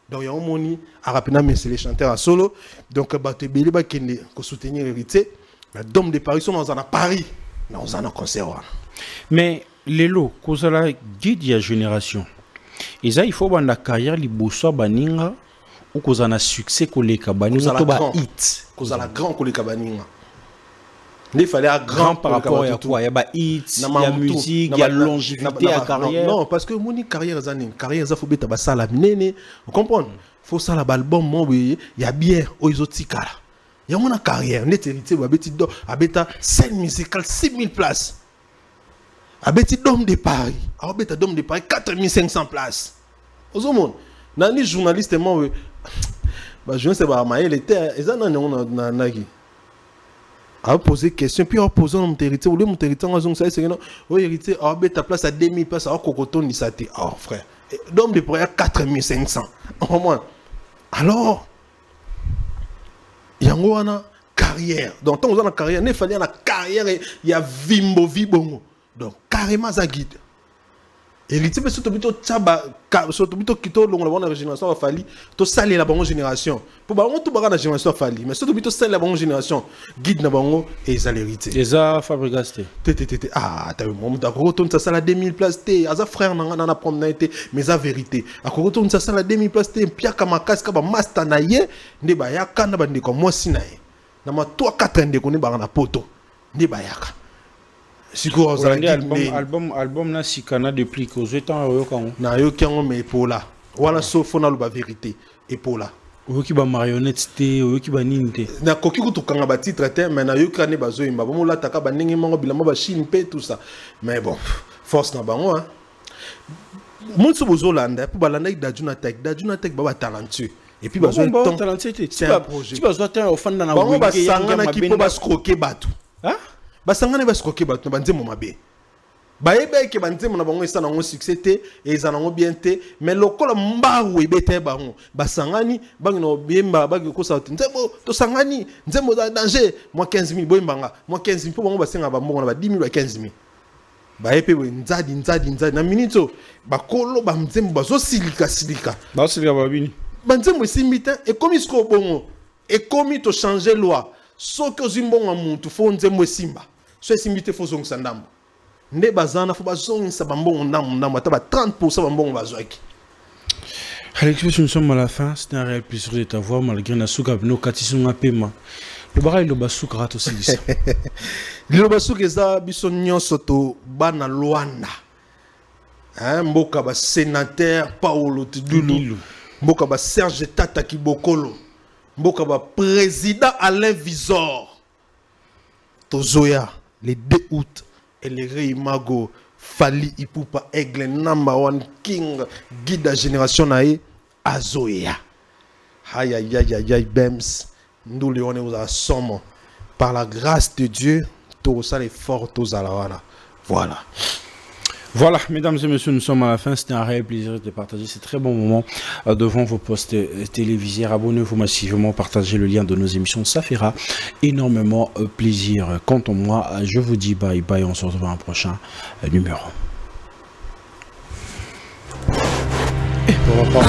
Donc il y a un moni à rapidement mais c'est les chanteurs à solo. Donc bateau belé ba kende ko soutenir l'héritier. La dôme de Paris sont dans un Paris. Dans un concert. Mais les lots cause la guide ya génération. Et ça il faut dans la carrière li bosso baninga ou cause na succès koleka baninga to ba hit. Cause la grand koleka baninga. Il fallait un grand par rapport à quoi? Il y a hits, il y a musique, il y a longévité à carrière. Non, parce que mon carrière, ça faut être ça la nene. Vous comprenez? Faut ça la album, il y a bien aux autres là. Il y a mon carrière, on est hérité, abeta scène musicale 6000 places. Abeti Dôme de Paris, abeta Dôme de Paris 4500 places. Aux hommes, nani journaliste moi, bah je ne sais pas, mais il était, ils en ont nagi. A poser question puis a poser mon territoire ou mon territoire on ça c'est non o héritier a ta place à 2000 places à Cocoton ni ça té oh frère Dôme de Paris 4500 au moins alors yango wana carrière donc tant on a carrière ne fallait la carrière il y a vimbo vibongo donc carrément ça guide héritier mais surtout plutôt tchaba surtout plutôt kito longo la bonne génération a fallu to saler la bonne génération pour ba on tout baga la génération a fallu mais surtout plutôt saler la bonne génération guide na bango et ça l'héritier et ça fabricaste ah t'as vu mon d'accord retourne ça la 2000 places té aza frère na prendre été mais ça vérité à retourne ça la 2000 places té pia kama kaska ba master na ye ne ba yaka na ba ndeko moi sinaye na ma 3 4 ndeko ne ba na poto ne ba yaka album na sikana depuis que je temps na yo kango mais pola wala sauf na la vérité et pola oyoki ba marionnette te oyoki ba nini te na koki kutukanga ba titre te mais na yo kane bazo imba bomo la taka ba ndenge mango bilama ba chine pe tout ça mais bon force na bango hein mon so bozolanda pour balanda dajuna tek ba talentueux et puis bazo temps talentueux c'est un projet tu bazo temps au fond na bango ba sangana ki po ba scroquer batu hein basangane baskoke bato banzemo mabe baebe ke banzemo na bango esana ngo succès te ezana ngo bien te mais lokola mbawu ebete bango basangani bangino biemba bagi ko sa nzemo to sangani nzemo da danger moi 15000 boyembanga moi 15000 po bango basenga ba mbongo na ba 10000 ba 15000 baepe we nzadi na minito bakolo ba nzemo bazo silika ba bini banzemo simbita et comme isko bongo et comme to changer loi ce que zimbon a muntu fo nzemwe simba so simbite fo zong sandambo nde bazana fo bazong sa bambon ndambo ta ba 30% bambon bazwaki. Alex, nous sommes à la fin. C'était un réel plaisir de t'avoir malgré Nasuka Bino Katisson Apema. Le barail le Bassouk rat aussi. Le Bassouk eza biso nyonso to bana Luanda. Hein, mboka ba sénateur Paolo Tidulu. Mboka ba Serge Tata Kibokolo. Mboka ba président Alain Visor. Tozoya les 2 août et les Reimago Fali Ipupa Aigle number 1 king guide de la génération nae Azoya. Aïe aïe aïe aïe aïe Bems. Nous les on est à somme par la grâce de Dieu. Tout ça les forts tous à la voilà. Voilà. Voilà, mesdames et messieurs, nous sommes à la fin. C'était un réel plaisir de partager ces très bons moments devant vos postes télévisés. Abonnez-vous massivement, partagez le lien de nos émissions. Ça fera énormément plaisir. Quant à moi, je vous dis bye bye. On se retrouve à un prochain numéro. Et on va pas...